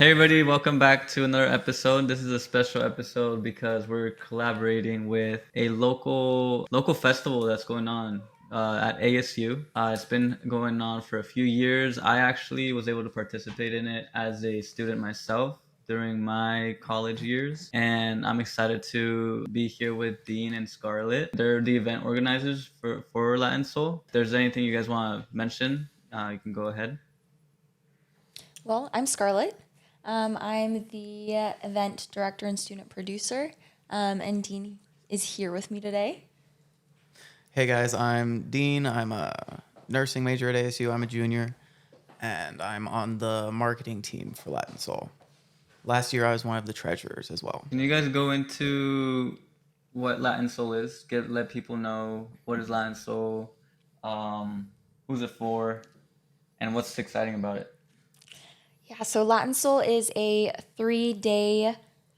Hey everybody, welcome back to another episode. This is a special episode because we're collaborating with a local festival that's going on at ASU. It's been going on for a few years. I actually was able to participate in it as a student myself during my college years, and I'm excited to be here with Dean and Scarlet. They're the event organizers for Latin Soul. If there's anything you guys want to mention, you can go ahead. Well, I'm Scarlett. I'm the event director and student producer, and Dean is here with me today. Hey guys, I'm Dean. I'm a nursing major at ASU. I'm a junior, and I'm on the marketing team for Latin Soul. Last year, I was one of the treasurers as well. Can you guys go into what Latin Soul is? Let people know what is Latin Soul, who's it for, and what's exciting about it. Yeah, so Latin Soul is a 3-day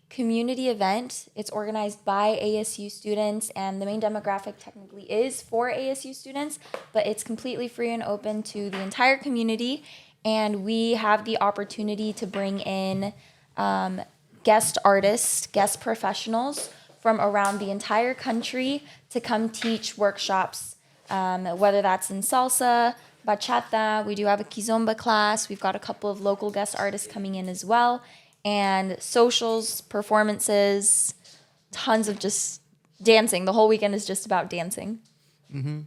community event. It's organized by ASU students, and the main demographic technically is for ASU students, but it's completely free and open to the entire community. And we have the opportunity to bring in guest artists, guest professionals from around the entire country to come teach workshops, whether that's in salsa, bachata. We do have a kizomba class. We've got a couple of local guest artists coming in as well, and socials, performances, tons of just dancing. The whole weekend is just about dancing. Yeah,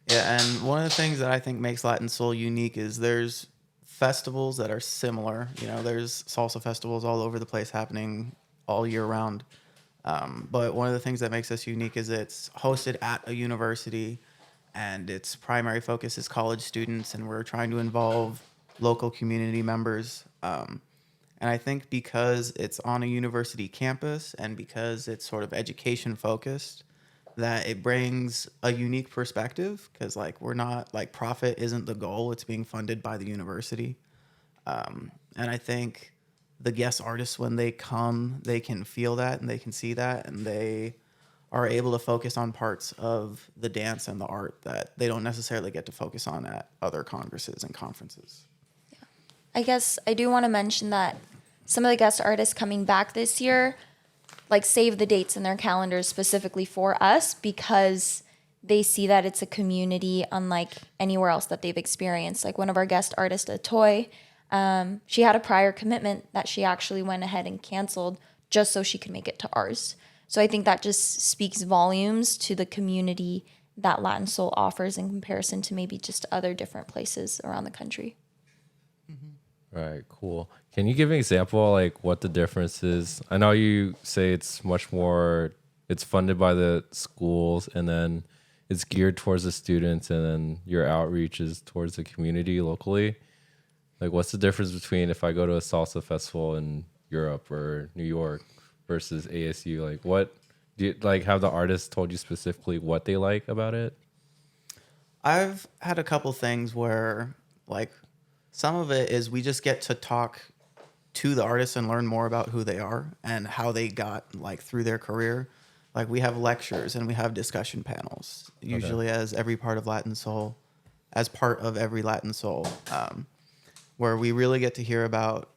and one of the things that I think makes Latin Soul unique is there's festivals that are similar. There's salsa festivals all over the place happening all year round. But one of the things that makes us unique is it's hosted at a university, and its primary focus is college students, and we're trying to involve local community members. And I think because it's on a university campus and because it's sort of education focused, that it brings a unique perspective because we're not profit isn't the goal. It's being funded by the university. And I think the guest artists, when they come, they can feel that and they can see that, and they are able to focus on parts of the dance and the art that they don't necessarily get to focus on at other congresses and conferences. I guess I do want to mention that some of the guest artists coming back this year, save the dates in their calendars specifically for us because they see that it's a community unlike anywhere else that they've experienced. Like one of our guest artists, Atoy, she had a prior commitment that she actually went ahead and canceled just so she could make it to ours. So I think that just speaks volumes to the community that Latin Soul offers in comparison to maybe just other different places around the country. Right, cool. Can you give an example like what the difference is? I know you say it's much more it's funded by the schools and then it's geared towards the students and then your outreach is towards the community locally. Like what's the difference between if I go to a salsa festival in Europe or New York versus ASU? Like what do you have the artists told you specifically what they like about it? I've had a couple things where some of it is we just get to talk to the artists and learn more about who they are and how they got through their career. We have lectures and we have discussion panels, usually as part of every Latin Soul, where we really get to hear about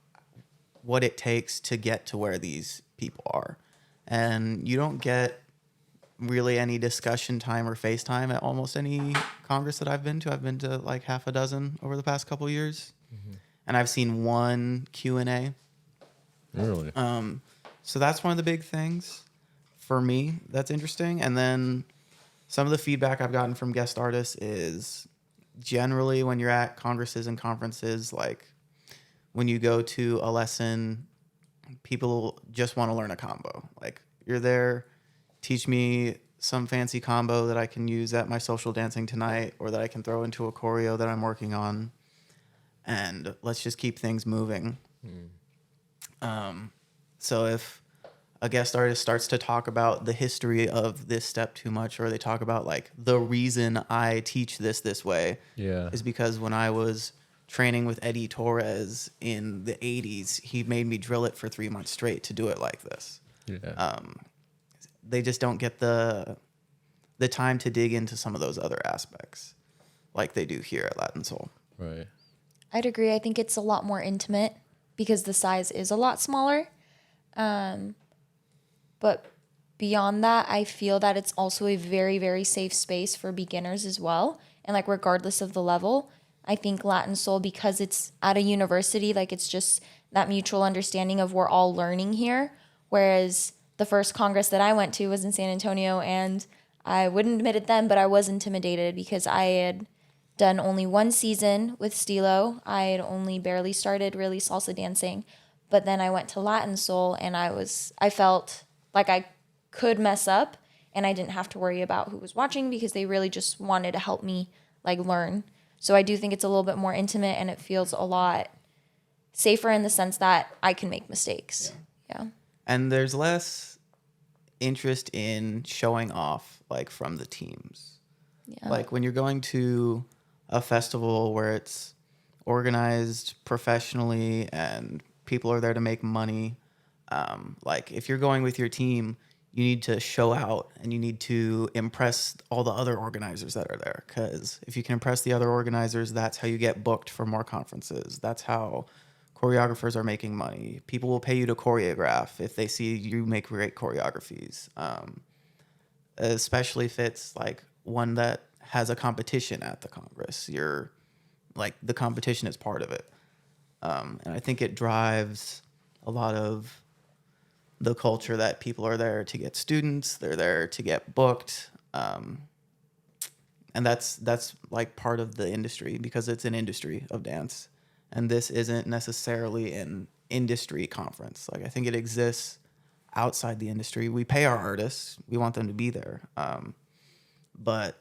what it takes to get to where these people are. And you don't get really any discussion time or FaceTime at almost any Congress that I've been to. I've been to half a dozen over the past couple of years. And I've seen one Q&A. Really? So that's one of the big things for me that's interesting. And then some of the feedback I've gotten from guest artists is generally when you're at congresses and conferences, when you go to a lesson, people just want to learn a combo. You're there, teach me some fancy combo that I can use at my social dancing tonight or that I can throw into a choreo that I'm working on. And let's just keep things moving. So if a guest artist starts to talk about the history of this step too much, or they talk about the reason I teach this way is because when I was training with Eddie Torres in the 80s, he made me drill it for 3 months straight to do it like this. Yeah. They just don't get the time to dig into some of those other aspects like they do here at Latin Soul. Right. I'd agree. I think it's a lot more intimate because the size is a lot smaller. But beyond that, I feel that it's also a very, very safe space for beginners as well. And like regardless of the level, I think Latin Soul, because it's at a university, like it's just that mutual understanding of we're all learning here. Whereas the first Congress that I went to was in San Antonio, and I wouldn't admit it then, but I was intimidated because I had done only one season with Stilo. I had only barely started really salsa dancing. But then I went to Latin Soul and I felt like I could mess up and I didn't have to worry about who was watching because they really just wanted to help me like learn. So I do think it's a little bit more intimate and it feels a lot safer in the sense that I can make mistakes. Yeah. And there's less interest in showing off like from the teams. Yeah. Like when you're going to a festival where it's organized professionally and people are there to make money, like if you're going with your team, you need to show out and you need to impress all the other organizers that are there. Because if you can impress the other organizers, that's how you get booked for more conferences. That's how choreographers are making money. People will pay you to choreograph if they see you make great choreographies, especially if it's like one that has a competition at the Congress. You're like the competition is part of it. And I think it drives a lot of the culture that people are there to get students, they're there to get booked. And that's like part of the industry because it's an industry of dance. And this isn't necessarily an industry conference. Like I think it exists outside the industry. We pay our artists, we want them to be there. But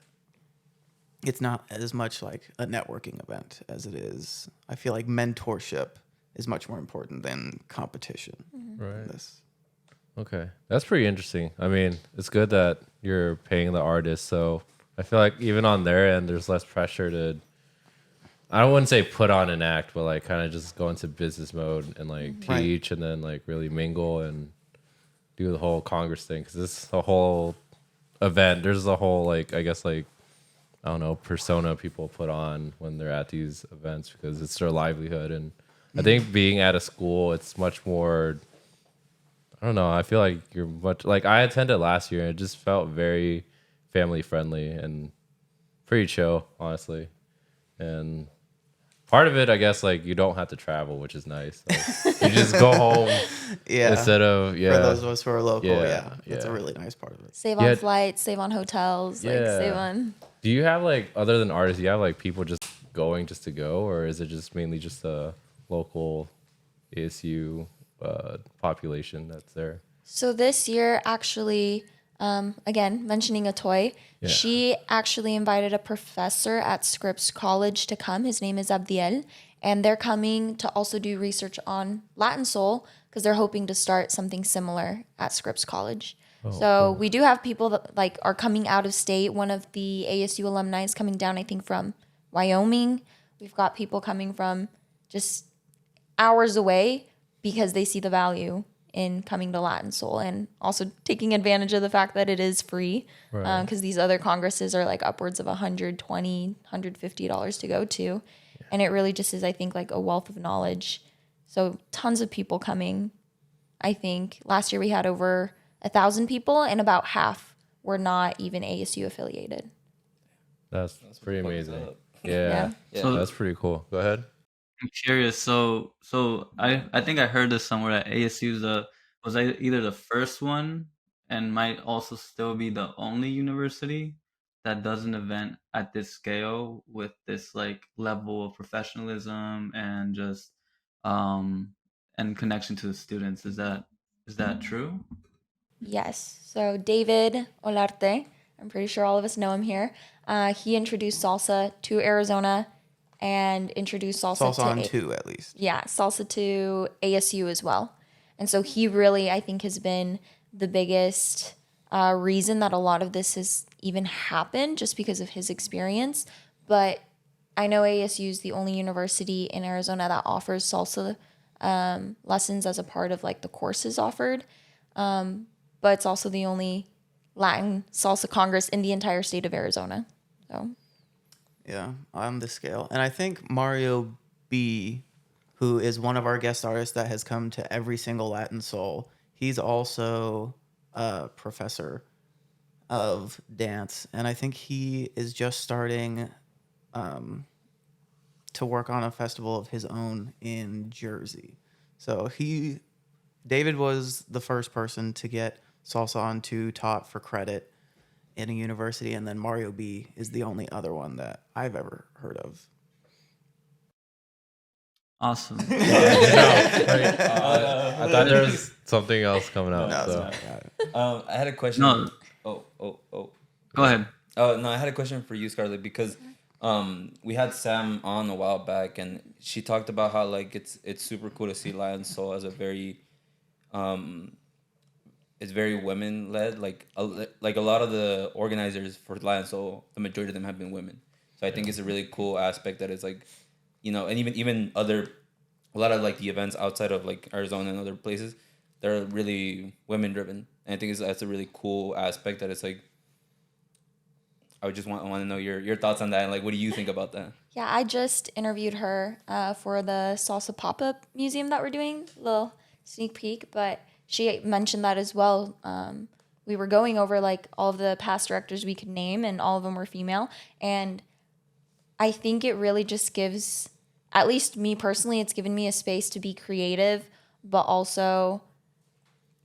it's not as much like a networking event as it is. I feel like mentorship is much more important than competition. Right. This. Okay, that's pretty interesting. I mean, it's good that you're paying the artist, so I feel like even on their end, there's less pressure to. I wouldn't say put on an act, but like kind of just go into business mode and like teach, and then like really mingle and do the whole Congress thing because this is a whole event. There's a whole like I guess like I don't know persona people put on when they're at these events because it's their livelihood, and I think being at a school, it's much more. I don't know. I feel like you're much like I attended last year and it just felt very family friendly and pretty chill, honestly. And part of it, I guess, like you don't have to travel, which is nice. Like, you just go home instead of For those of us who are local, that's a really nice part of it. Save on flights, save on hotels, like save on. Do you have like other than artists, do you have like people just going just to go, or is it just mainly just a local ASU population that's there? So this year, actually, again, mentioning a toy, she actually invited a professor at Scripps College to come. His name is Abdiel, and they're coming to also do research on Latin Soul because they're hoping to start something similar at Scripps College. So we do have people that like are coming out of state. One of the ASU alumni is coming down, I think, from Wyoming. We've got people coming from just hours away because they see the value in coming to Latin Soul and also taking advantage of the fact that it is free because these other congresses are like upwards of $120, $150 to go to. And it really just is, I think, like a wealth of knowledge. So tons of people coming. I think last year we had over 1,000 people and about half were not even ASU affiliated. That's pretty amazing. Yeah. So That's pretty cool. Go ahead. I'm curious. So I think I heard this somewhere that ASU was either the first one and might also still be the only university that does an event at this scale with this like level of professionalism and just and connection to the students. Is that true? Yes. So David Olarte, I'm pretty sure all of us know him here. He introduced salsa to Arizona and introduced salsa Salsa on two, at least. Yeah, salsa to ASU as well. And so he really, I think, has been the biggest reason that a lot of this has even happened just because of his experience. But I know ASU is the only university in Arizona that offers salsa lessons as a part of like the courses offered. But it's also the only Latin salsa congress in the entire state of Arizona. So Yeah, on the scale. And I think Mario B, who is one of our guest artists that has come to every single Latin Soul. He's also a professor of dance, and I think he is just starting to work on a festival of his own in Jersey. So David was the first person to get salsa onto taught for credit in a university, and then Mario B is the only other one that I've ever heard of. Awesome. I thought there was something else coming out. No, So. it's not. I had a question. No. Oh. Go ahead. Oh no, I had a question for you, Scarlett, because we had Sam on a while back, and she talked about how like it's super cool to see Lion Soul as a very it's very women led. Like a lot of the organizers for Lion Soul, the majority of them have been women. So I think it's a really cool aspect that it's like, you know, and even a lot of like the events outside of like Arizona and other places, they're really women driven. And I think that's a really cool aspect that it's like, I would just want to know your thoughts on that, and like, what do you think about that? Yeah, I just interviewed her for the Salsa pop-up museum that we're doing, little sneak peek, but she mentioned that as well. We were going over like all of the past directors we could name, and all of them were female, and I think it really just gives, at least me personally, it's given me a space to be creative, but also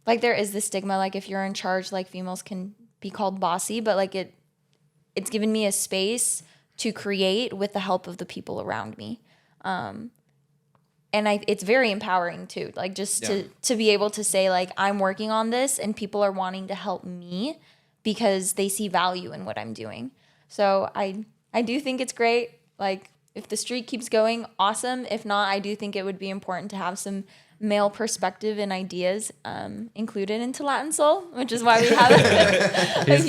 like there is this stigma, like if you're in charge, like females can be called bossy, but like it's given me a space to create with the help of the people around me. And it's very empowering too, like just to be able to say like, I'm working on this and people are wanting to help me because they see value in what I'm doing. So I do think it's great. Like if the streak keeps going, awesome. If not, I do think it would be important to have some male perspective and ideas included into Latin Soul, which is why we have He's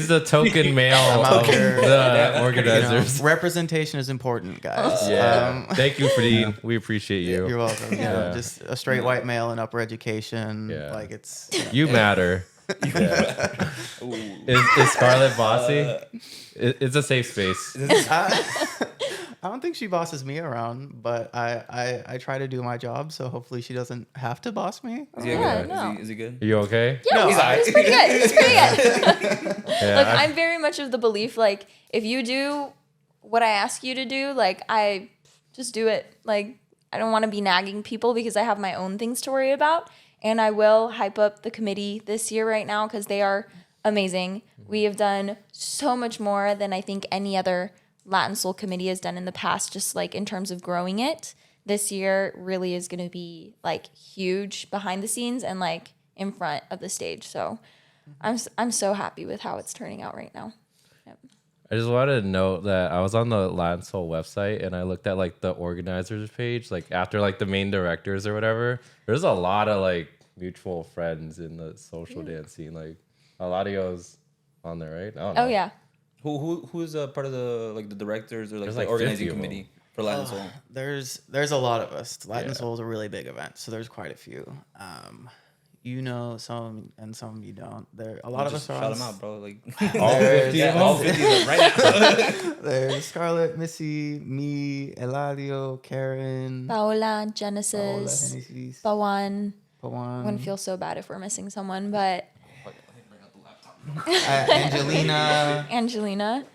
the token male of the organizers. You know, representation is important, guys. Yeah. Thank you, Dean. We appreciate you. You're welcome. Yeah. Just a straight white male in upper education. Yeah. Like it's You matter. Yeah. Is Scarlett bossy? It's a safe space. I don't think she bosses me around, but I try to do my job, so hopefully she doesn't have to boss me. Is he Yeah, good? no. Is he good? Are you okay? Yeah, it's pretty good. It's pretty good. Yeah, Like I'm very much of the belief, like if you do what I ask you to do, like I just do it. Like I don't want to be nagging people because I have my own things to worry about. And I will hype up the committee this year right now because they are amazing. We have done so much more than I think any other Latin Soul committee has done in the past, just like in terms of growing it. This year really is going to be like huge behind the scenes and like in front of the stage. So I'm so happy with how it's turning out right now. Yep. I just wanted to note that I was on the Latin Soul website and I looked at like the organizers page, like after like the main directors or whatever. There's a lot of like mutual friends in the social dance scene. Like a lot of yours on there, right? I don't know. Oh yeah. Who's a part of the like the directors or like There's the like 50 organizing of them. committee for Latin Soul? There's a lot of us. Latin Yeah. Soul is a really big event, so there's quite a few. You know some and some you don't. There a lot of us Just are shout on them out, bro. Like All 50 of all them? 50 of them right now. There's Scarlett, Missy, me, Eladio, Karen, Paola, Paola, Genesis, Genesis, Pawan. Pawan, Wouldn't feel so bad if we're missing someone, but Angelina. Angelina.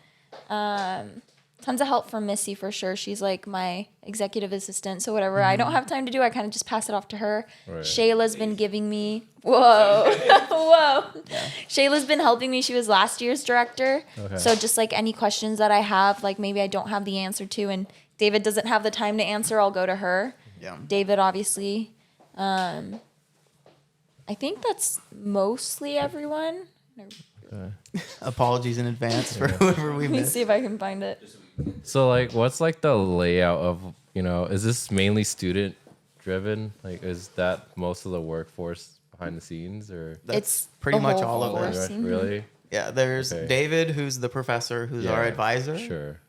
Tons of help from Missy for sure. She's like my executive assistant. So whatever I don't have time to do, I kind of just pass it off to her. Right. Shayla's been giving me whoa. Shayla's been helping me. She was last year's director. Okay. So just like any questions that I have, like maybe I don't have the answer to, and David doesn't have the time to answer, I'll go to her. Yeah. David, obviously. I think that's mostly everyone. Apologies in advance for whoever we Let me missed. see if I can find it. So like what's like the layout of, you know, is this mainly student driven? Like is that most of the workforce behind the scenes or That's It's pretty the much whole all of force. us. Mhm. really? Yeah, there's Okay. David, who's the professor, who's our Yeah, advisor. Sure.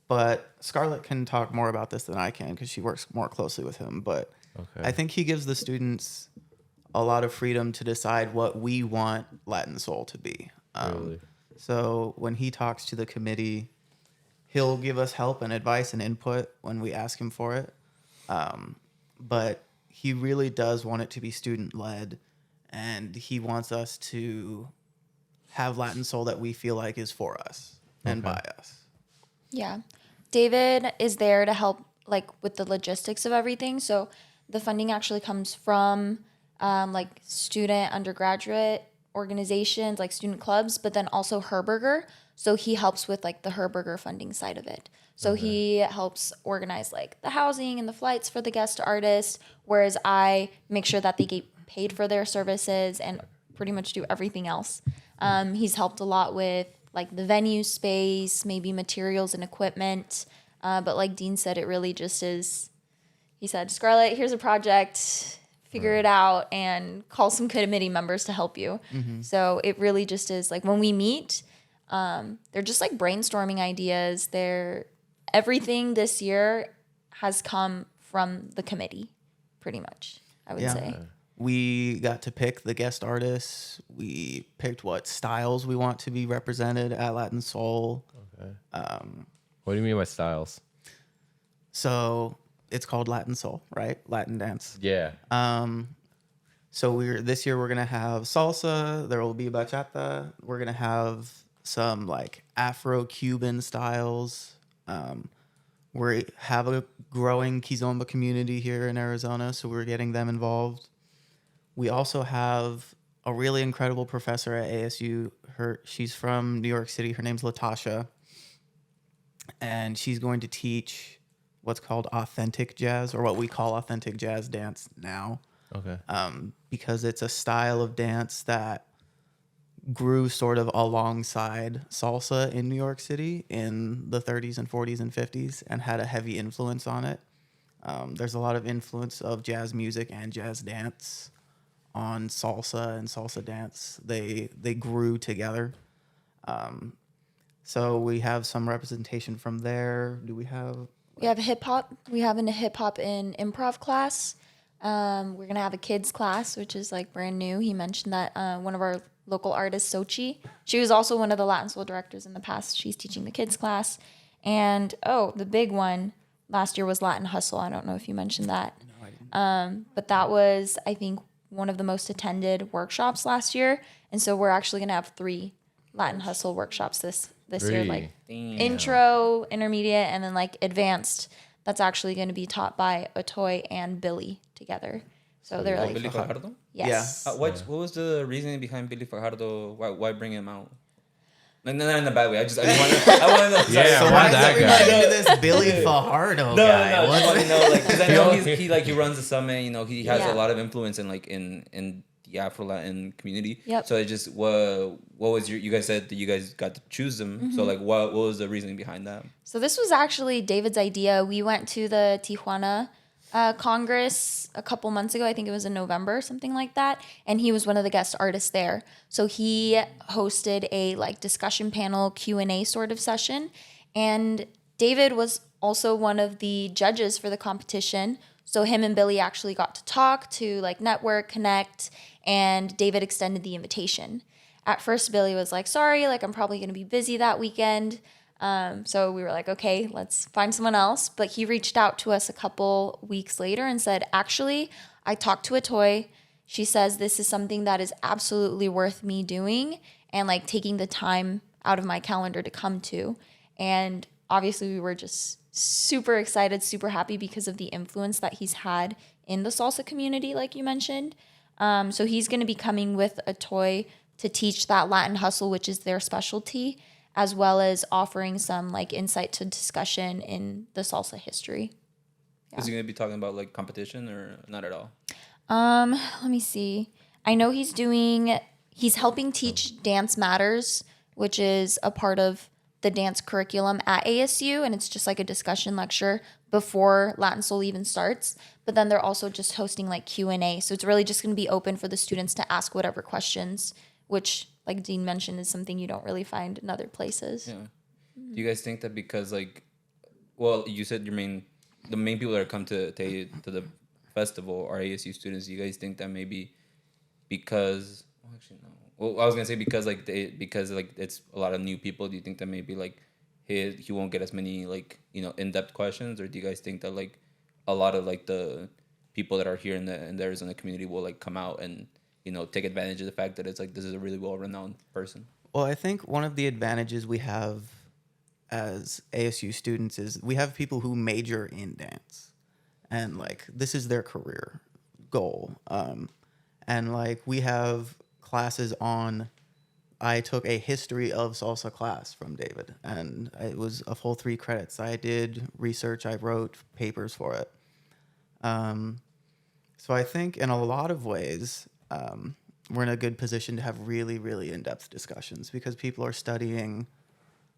But Scarlett can talk more about this than I can because she works more closely with him. But Okay. I think he gives the students a lot of freedom to decide what we want Latin Soul to be. Really? So when he talks to the committee, He'll give us help and advice and input when we ask him for it. But he really does want it to be student led, and he wants us to have Latin Soul that we feel like is for us and by us. Yeah. David is there to help like with the logistics of everything. So the funding actually comes from like student undergraduate organizations, like student clubs, but then also Herberger. So he helps with like the Herberger funding side of it. So he helps organize like the housing and the flights for the guest artists, whereas I make sure that they get paid for their services and pretty much do everything else. He's helped a lot with like the venue space, maybe materials and equipment. But like Dean said, it really just is, he said, Scarlet, here's a project, figure it out and call some committee members to help you. So it really just is like when we meet, they're just like brainstorming ideas. Everything this year has come from the committee, pretty much, I would say. We got to pick the guest artists. We picked what styles we want to be represented at Latin Soul. Okay. What do you mean by styles? So it's called Latin Soul, right? Latin dance. Yeah. So this year we're gonna have salsa. There will be bachata. We're gonna have some like Afro-Cuban styles. We have a growing Kizomba community here in Arizona, so we're getting them involved. We also have a really incredible professor at ASU. She's from New York City. Her name's Latasha. And she's going to teach what's called authentic jazz, or what we call authentic jazz dance now. Okay. Because it's a style of dance that grew sort of alongside salsa in New York City in the 30s and 40s and 50s and had a heavy influence on it. There's a lot of influence of jazz music and jazz dance on salsa and salsa dance. They grew together. So we have some representation from there. Do we have? We have hip hop. We have a hip hop and improv class. We're gonna have a kids class, which is like brand new. He mentioned that one of our local artists, Sochi, she was also one of the Latin Soul directors in the past. She's teaching the kids class. And the big one last year was Latin Hustle. I don't know if you mentioned that. No, I didn't. But that was, I think, one of the most attended workshops last year. And so we're actually gonna have 3 Latin Hustle workshops this year, like intro, intermediate, and then like advanced. That's actually going to be taught by Otoy and Billy together. So they're like Billy Fajardo? Yes. What was the reasoning behind Billy Fajardo? Why bring him out? Like, not in a bad way. I want to know. Yeah, So why why is that everybody guy? into this Billy Fajardo guy? I What's just want to know, like, because I know he runs the summit. You know, he has Yeah. a lot of influence in the Afro Latin community. Yep. So it just what was you guys said that you guys got to choose them. So like what was the reasoning behind that? So this was actually David's idea. We went to the Tijuana Congress a couple months ago. I think it was in November, something like that. And he was one of the guest artists there. So he hosted a like discussion panel Q&A sort of session. And David was also one of the judges for the competition. So him and Billy actually got to talk, to like network, connect, and David extended the invitation. At first, Billy was like, sorry, like I'm probably going to be busy that weekend. So we were like, okay, let's find someone else. But he reached out to us a couple weeks later and said, actually, I talked to Otoy. She says this is something that is absolutely worth me doing and like taking the time out of my calendar to come to. And obviously we were just super excited, super happy because of the influence that he's had in the salsa community, like you mentioned. So he's going to be coming with Otoy to teach that Latin hustle, which is their specialty, as well as offering some like insight to discussion in the salsa history. Is he going to be talking about like competition or not at all? Let me see. I know he's helping teach Dance Matters, which is a part of the dance curriculum at ASU, and it's just like a discussion lecture before Latin Soul even starts. But then they're also just hosting like Q&A. So it's really just going to be open for the students to ask whatever questions, which like Dean mentioned is something you don't really find in other places. Yeah. Do you guys think that because like, well, you said the main people that come to the festival are ASU students. Do you guys think that maybe because, well, I was gonna say because it's a lot of new people. Do you think that maybe like he won't get as many like in-depth questions, or do you guys think that like a lot of like the people that are here in the Arizona community will like come out and take advantage of the fact that it's like this is a really well-renowned person? Well, I think one of the advantages we have as ASU students is we have people who major in dance, and like this is their career goal. And like we have classes on. I took a history of salsa class from David, and it was a full 3 credits. I did research. I wrote papers for it. So I think in a lot of ways, we're in a good position to have really, really in-depth discussions because people are studying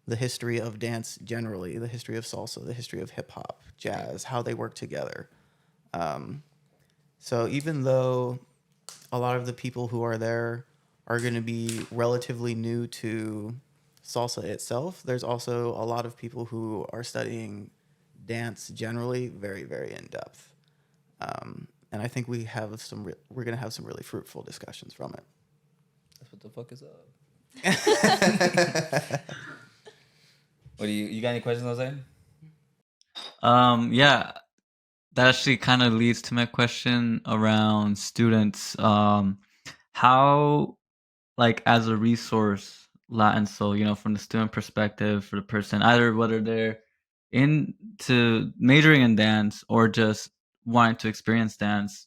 the history of dance generally, the history of salsa, the history of hip hop, jazz, how they work together. So even though a lot of the people who are there are going to be relatively new to salsa itself, there's also a lot of people who are studying dance generally very, very in depth. And I think we're going to have some really fruitful discussions from it. That's what the fuck is up. What do you got any questions, Jose? Yeah, that actually kind of leads to my question around students. How, like, as a resource, Latin Soul, from the student perspective, for the person, either whether they're into majoring in dance or just wanting to experience dance,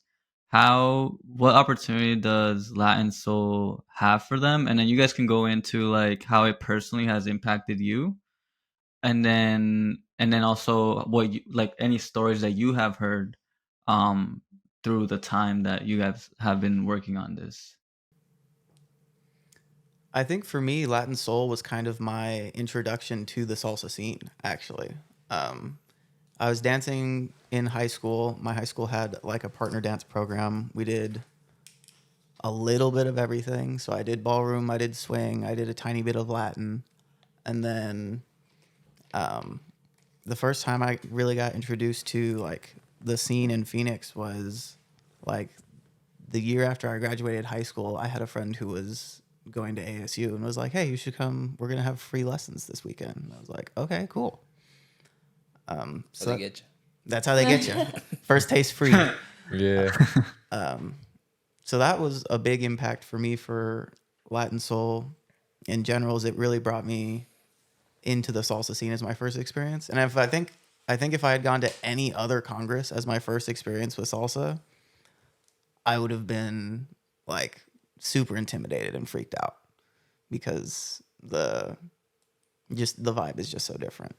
what opportunity does Latin Soul have for them? And then you guys can go into like how it personally has impacted you, and then also what you like, any stories that you have heard um through the time that you guys have been working on this. I think for me, Latin Soul was kind of my introduction to the salsa scene, actually. I was dancing in high school. My high school had like a partner dance program. We did a little bit of everything. So I did ballroom, I did swing, I did a tiny bit of Latin. And then the first time I really got introduced to like the scene in Phoenix was like the year after I graduated high school. I had a friend who was going to ASU and was like, "Hey, you should come. We're gonna have free lessons this weekend." And I was like, "Okay, cool." So they get you. That's how they get you. First taste free. Yeah. So that was a big impact for me for Latin Soul in general. Is it really brought me into the salsa scene as my first experience. And I think if I had gone to any other Congress as my first experience with salsa, I would have been like super intimidated and freaked out because the vibe is just so different,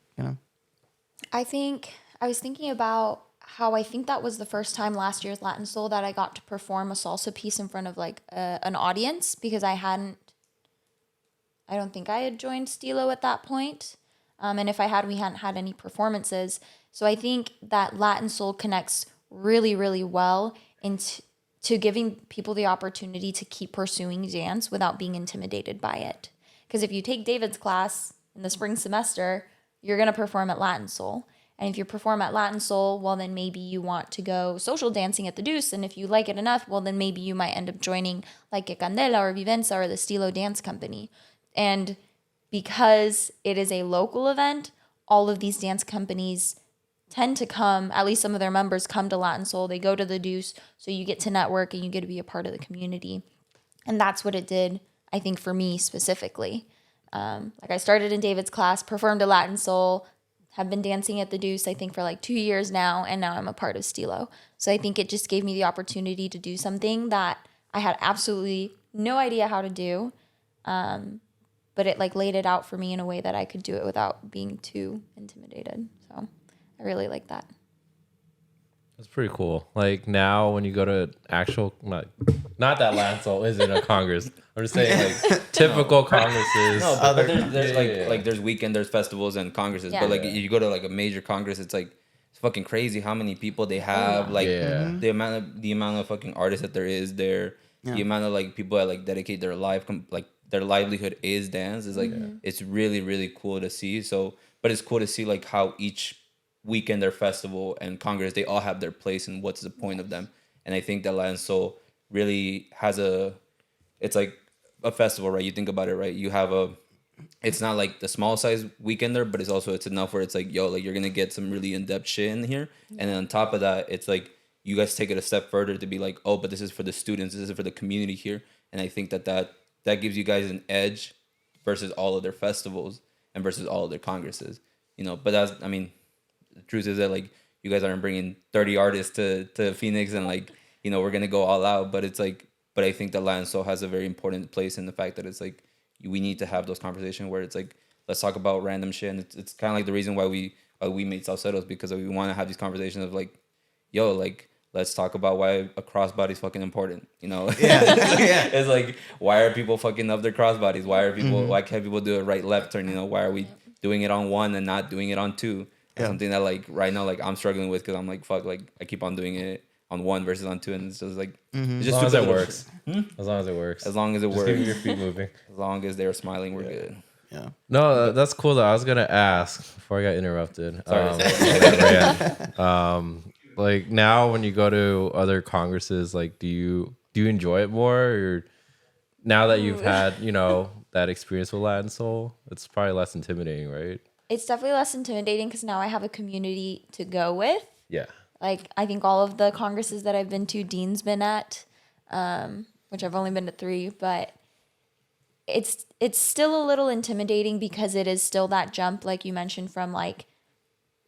I think I was thinking about how I think that was the first time last year's Latin Soul that I got to perform a salsa piece in front of like an audience, because I don't think I had joined Stilo at that point. And if I had, we hadn't had any performances. So I think that Latin Soul connects really, really well into giving people the opportunity to keep pursuing dance without being intimidated by it. Because if you take David's class in the spring semester, you're going to perform at Latin Soul. And if you perform at Latin Soul, well, then maybe you want to go social dancing at the Deuce. And if you like it enough, well, then maybe you might end up joining like a Candela or Vivenza or the Stilo Dance Company. And because it is a local event, all of these dance companies tend to come, at least some of their members come to Latin Soul. They go to the Deuce, so you get to network and you get to be a part of the community. And that's what it did, I think, for me specifically. Like I started in David's class, performed a Latin Soul, have been dancing at the Deuce, I think, for like 2 years now, and now I'm a part of Stilo. So I think it just gave me the opportunity to do something that I had absolutely no idea how to do. But it like laid it out for me in a way that I could do it without being too intimidated. So I really like that. That's pretty cool. Like now when you go to actual, not that Latin Soul isn't a Congress. I'm just saying like typical Congresses. No, but there's like there's weekend, there's festivals and Congresses. Yeah. But like you go to like a major Congress, it's like it's fucking crazy how many people they have. Like the amount of fucking artists that there is there, the amount of like people that like dedicate their life, like their livelihood is dance. Is like it's really, really cool to see. So, but it's cool to see like how each weekend or festival and Congress, they all have their place and what's the point of them. And I think that Latin Soul really has it's like a festival, right? You think about it, right? You have it's not like the small size weekender, but it's enough where it's like, yo, like you're gonna get some really in-depth shit in here. And then on top of that, it's like you guys take it a step further to be like, oh, but this is for the students, this is for the community here. And I think that gives you guys an edge versus all of their festivals and versus all of their congresses. But the truth is that like you guys aren't bringing 30 artists to Phoenix and like, we're gonna go all out. But it's like, but I think that Latin Soul has a very important place in the fact that it's like we need to have those conversations where it's like, let's talk about random shit. And it's kind of like the reason why we made Sauceros, because we want to have these conversations of like, yo, like let's talk about why a crossbody is fucking important. Yeah. It's like, why are people fucking up their crossbodies? Why can't people do a right left turn? Why are we doing it on one and not doing it on two? That's something that like right now like I'm struggling with, because I'm like, fuck, like I keep on doing it on one versus on two, and it's just like it's just As long as it works. As long as it works. As long as it Just works. keep your feet moving. As long as they're smiling, we're good. Yeah. No, that's cool though. I was gonna ask before I got interrupted. Like now, when you go to other congresses, like do you enjoy it more, or now that you've had that experience with Latin Soul, it's probably less intimidating, right? It's definitely less intimidating because now I have a community to go with. Yeah. Like, I think all of the congresses that I've been to, Dean's been at, which I've only been to 3, but it's still a little intimidating because it is still that jump, like you mentioned, from like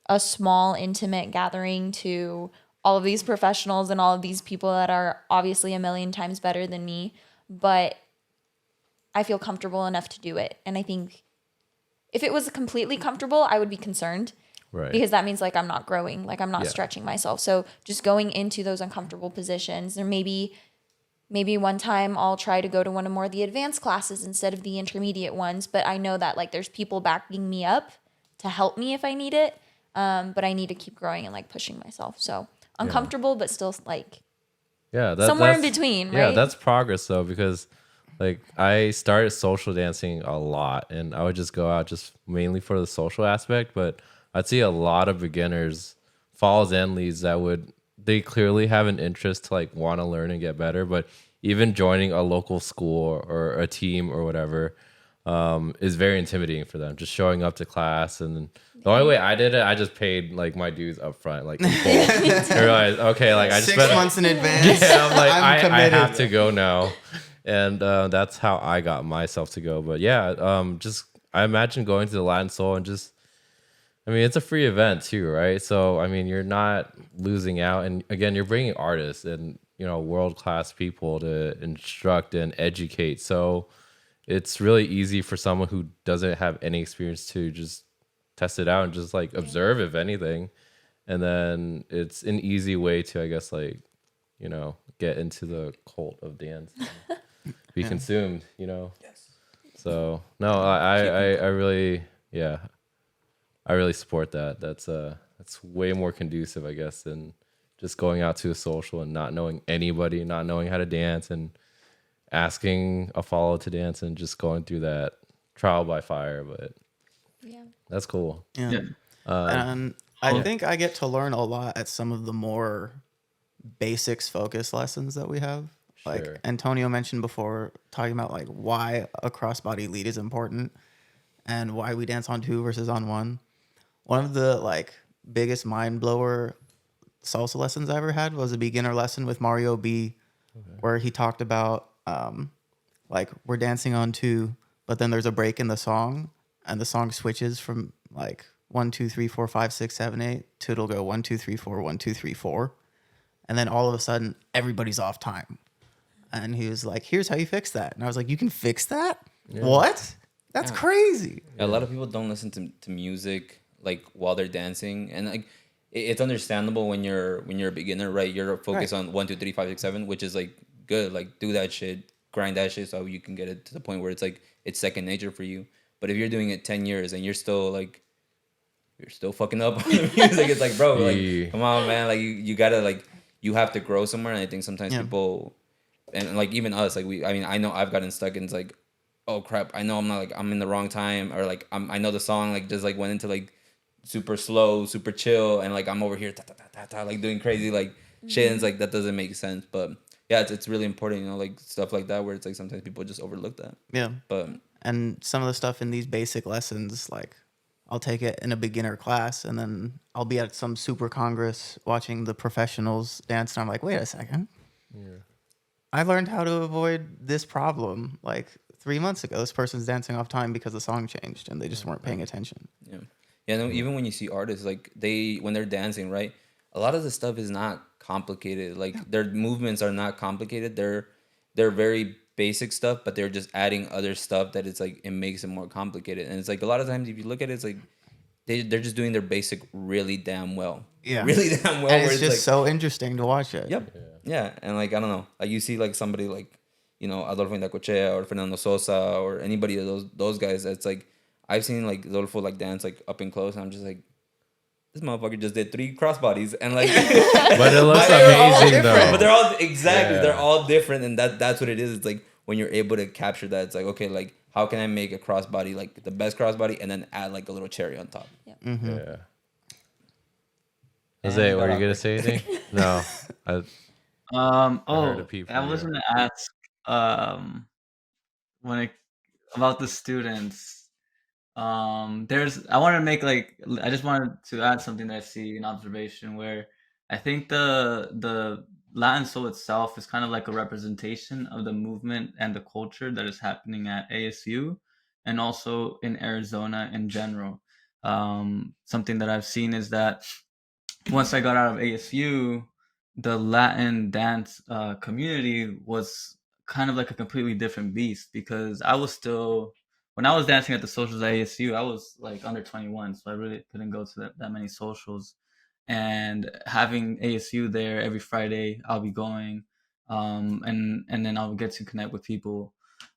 a small, intimate gathering to all of these professionals and all of these people that are obviously a million times better than me. But I feel comfortable enough to do it. And I think if it was completely comfortable, I would be concerned. Right. Because that means like I'm not growing, like I'm not stretching myself. So just going into those uncomfortable positions, or maybe one time I'll try to go to one of more of the advanced classes instead of the intermediate ones. But I know that like there's people backing me up to help me if I need it. But I need to keep growing and like pushing myself. So uncomfortable, but still like somewhere in between, right? Yeah, that's progress though, because like I started social dancing a lot, and I would just go out just mainly for the social aspect, but I'd see a lot of beginners, falls and leads they clearly have an interest to like want to learn and get better, but even joining a local school or a team or whatever is very intimidating for them. Just showing up to class, and the only way I did it, I just paid like my dues up front, like in full. I realized, okay, like I just 6 months in advance. Yeah, I'm like I'm I committed. have to go now, and that's how I got myself to go. But yeah, just I imagine going to the Latin Soul and just. I mean, it's a free event too, right? So, I mean, you're not losing out. And again, you're bringing artists and, world-class people to instruct and educate. So it's really easy for someone who doesn't have any experience to just test it out and just like observe, if anything. And then it's an easy way to, I guess, like, get into the cult of dance, and be consumed, Yes. So, no, I really, I really support that. That's way more conducive, I guess, than just going out to a social and not knowing anybody, not knowing how to dance, and asking a follow to dance, and just going through that trial by fire. But that's cool. Yeah. And I think I get to learn a lot at some of the more basics focused lessons that we have. Like Sure. Antonio mentioned before, talking about like why a crossbody lead is important and why we dance on 2 versus on 1. One of the like biggest mind blower salsa lessons I ever had was a beginner lesson with Mario B, where he talked about like we're dancing on 2, but then there's a break in the song, and the song switches from like 1, 2, 3, 4, 5, 6, 7, 8 to it'll go 1, 2, 3, 4, 1, 2, 3, 4, and then all of a sudden everybody's off time. And he was like, "Here's how you fix that." And I was like, "You can fix that? Yeah. What? That's crazy." A lot of people don't listen to music like while they're dancing, and like it's understandable when you're a beginner, right? You're focused on 1, 2, 3, 5, 6, 7, which is like good. Like do that shit, grind that shit, so you can get it to the point where it's like it's second nature for you. But if you're doing it 10 years and you're still fucking up on the music, it's like, bro, like come on, man, like you gotta like you have to grow somewhere. And I think sometimes people, and like even us, like I know I've gotten stuck, and it's like, oh crap, I know I'm in the wrong time, or like I know the song like just like went into like super slow, super chill, and like I'm over here like doing crazy like shit, and it's like that doesn't make sense. But yeah, it's really important, like stuff like that where it's like sometimes people just overlook that. Yeah. But And some of the stuff in these basic lessons, like I'll take it in a beginner class and then I'll be at some super congress watching the professionals dance. And I'm like, wait a second. I learned how to avoid this problem like 3 months ago. This person's dancing off time because the song changed and they just weren't paying attention. Yeah. Yeah, no, even when you see artists like when they're dancing, right? A lot of the stuff is not complicated. Like their movements are not complicated. They're very basic stuff, but they're just adding other stuff that it's like it makes it more complicated. And it's like a lot of times if you look at it, it's like they're just doing their basic really damn well. Yeah. Really damn well. And where it's just like, so interesting to watch it. Yep. Yeah. And like I don't know. Like you see like somebody like, Adolfo Indacochea or Fernando Sosa or anybody of those guys that's like I've seen like Adolfo like dance like up and close and I'm just like this motherfucker just did 3 crossbodies and like But it looks they're all amazing different, though. but they're all exactly Yeah. they're all different and that's what it is. It's like when you're able to capture that, it's like okay, like how can I make a crossbody like the best crossbody and then add like a little cherry on top. Yeah. Jose, were you gonna say anything? No. I heard a peep I from was you. gonna ask when it about the students. I wanted to make I just wanted to add something that I see an observation where I think the Latin soul itself is kind of like a representation of the movement and the culture that is happening at ASU and also in Arizona in general. Something that I've seen is that once I got out of ASU, the Latin dance community was kind of like a completely different beast because I was still when I was dancing at the socials at ASU, I was like under 21, so I really couldn't go to that many socials. And having ASU there every Friday, I'll be going, and then I'll get to connect with people.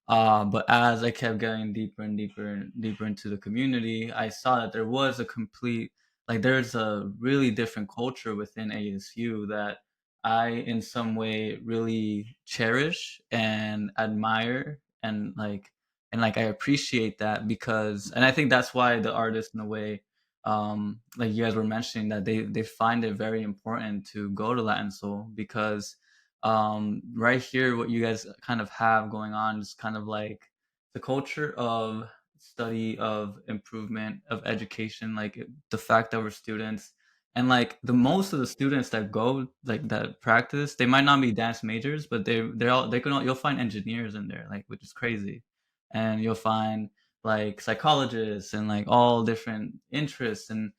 But as I kept getting deeper and deeper and deeper into the community, I saw that there was a complete there's a really different culture within ASU that I in some way really cherish and admire and I appreciate that because and I think that's why the artists in a way like you guys were mentioning that they find it very important to go to Latin Soul because right here what you guys kind of have going on is kind of like the culture of study of improvement of education the fact that we're students and like the most of the students that go like that practice they might not be dance majors but you'll find engineers in there like which is crazy and you'll find like psychologists and like all different interests and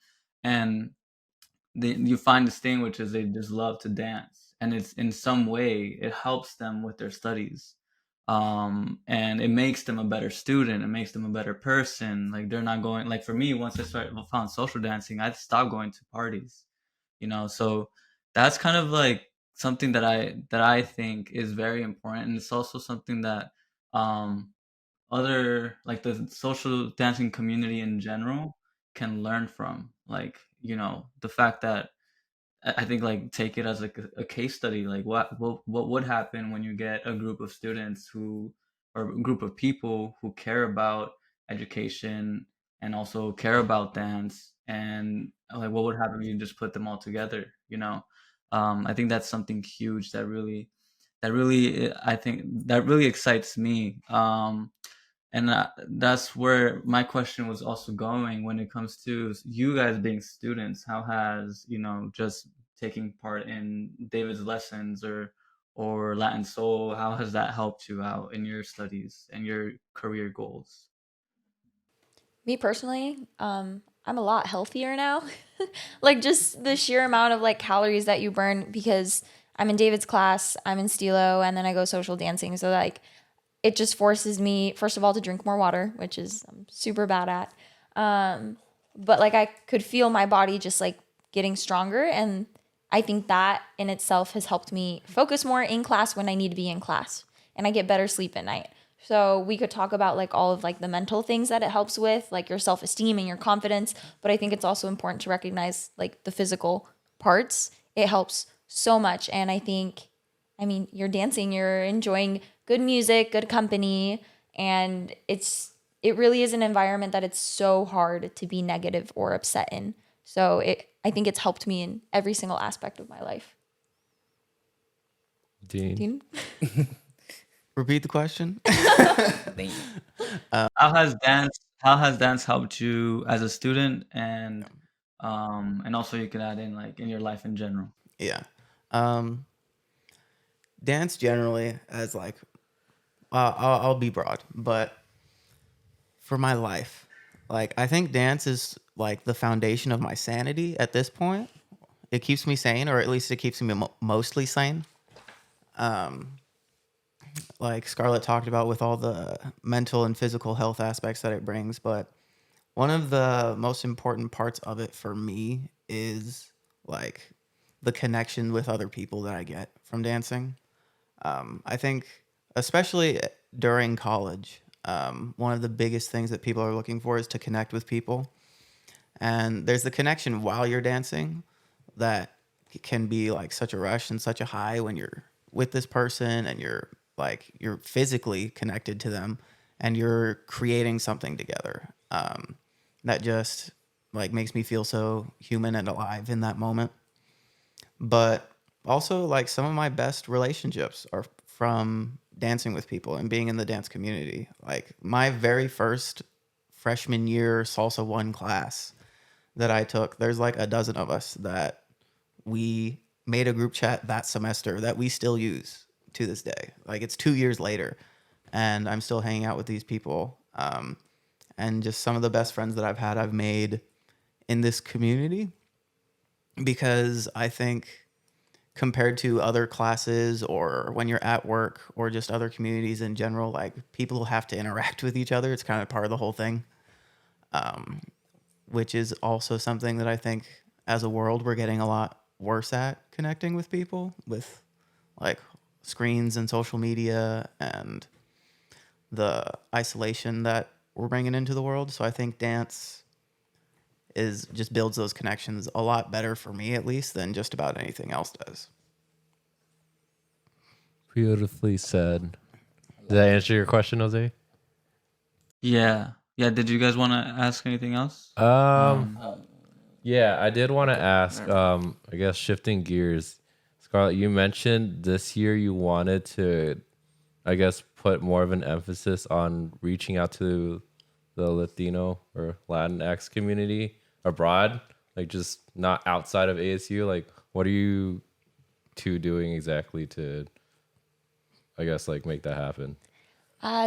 you find this thing which is they just love to dance and it's in some way it helps them with their studies and it makes them a better student it makes them a better person like they're not going like for me once found social dancing I stopped going to parties so that's kind of like something that I think is very important and it's also something that other like the social dancing community in general can learn from the fact that I think like take it as like a case study like what would happen when you get a group of students who or a group of people who care about education and also care about dance and like what would happen if you just put them all together. I think that's something huge that really I think that really excites me and that's where my question was also going when it comes to you guys being students. How has just taking part in David's lessons or Latin Soul? How has that helped you out in your studies and your career goals? Me personally, I'm a lot healthier now. Like just the sheer amount of like calories that you burn because I'm in David's class, I'm in Stilo, and then I go social dancing. So like it just forces me, first of all, to drink more water, which is I'm super bad at. But like I could feel my body just like getting stronger. And I think that in itself has helped me focus more in class when I need to be in class. And I get better sleep at night. So we could talk about like all of like the mental things that it helps with, like your self-esteem and your confidence. But I think it's also important to recognize like the physical parts. It helps so much. And I mean, you're dancing, you're enjoying good music, good company, and it really is an environment that it's so hard to be negative or upset in. So I think it's helped me in every single aspect of my life. Dean. Repeat the question. Damn. How has dance helped you as a student, and also you can add in like in your life in general? Yeah. Um, Dance generally as like I'll be broad, but for my life, like I think dance is like the foundation of my sanity at this point. It keeps me sane, or at least it keeps me mostly sane. Like Scarlett talked about with all the mental and physical health aspects that it brings, but one of the most important parts of it for me is like the connection with other people that I get from dancing. I think, especially during college, one of the biggest things that people are looking for is to connect with people. And there's the connection while you're dancing that can be like such a rush and such a high when you're with this person and you're physically connected to them and you're creating something together. That just like makes me feel so human and alive in that moment. But also like some of my best relationships are from dancing with people and being in the dance community. Like my very first freshman year salsa 1 class that I took, there's like a dozen of us that we made a group chat that semester that we still use to this day. Like it's 2 years later and I'm still hanging out with these people. And just some of the best friends that I've made in this community, because I think compared to other classes or when you're at work or just other communities in general, like people have to interact with each other. It's kind of part of the whole thing, which is also something that I think as a world we're getting a lot worse at connecting with people with like screens and social media and the isolation that we're bringing into the world. So I think dance is just builds those connections a lot better for me, at least, than just about anything else does. Beautifully said. Did that answer your question, Jose? Yeah. Yeah. Did you guys want to ask anything else? Yeah, I did want to ask, I guess shifting gears, Scarlett, you mentioned this year you wanted to, I guess, put more of an emphasis on reaching out to the Latino or Latinx community abroad, like just not outside of ASU. Like, what are you two doing exactly to, I guess, like make that happen?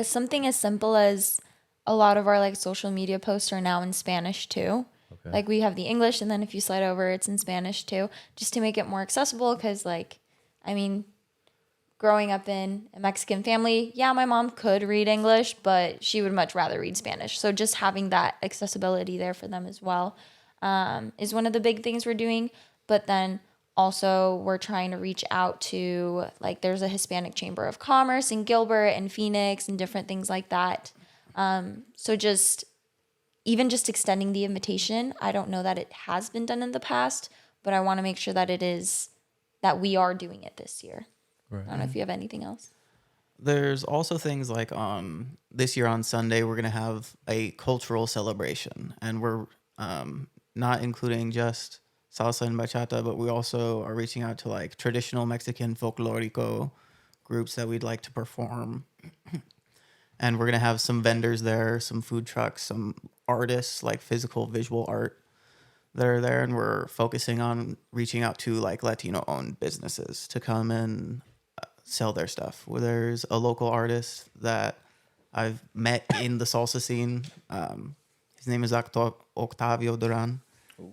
Something as simple as a lot of our like social media posts are now in Spanish too. Okay. Like we have the English, and then if you slide over, it's in Spanish too, just to make it more accessible. Because like, I mean, growing up in a Mexican family, yeah, my mom could read English, but she would much rather read Spanish. So just having that accessibility there for them as well is one of the big things we're doing. But then also we're trying to reach out to like there's a Hispanic Chamber of Commerce in Gilbert and Phoenix and different things like that. So just even just extending the invitation, I don't know that it has been done in the past, but I want to make sure that it is that we are doing it this year. Right. I don't know if you have anything else. There's also things like this year on Sunday, we're going to have a cultural celebration, and we're not including just salsa and bachata, but we also are reaching out to like traditional Mexican folklorico groups that we'd like to perform. And we're going to have some vendors there, some food trucks, some artists, like physical visual art that are there. And we're focusing on reaching out to like Latino owned businesses to come and sell their stuff. Well, there's a local artist that I've met in the salsa scene. His name is Octavio Duran.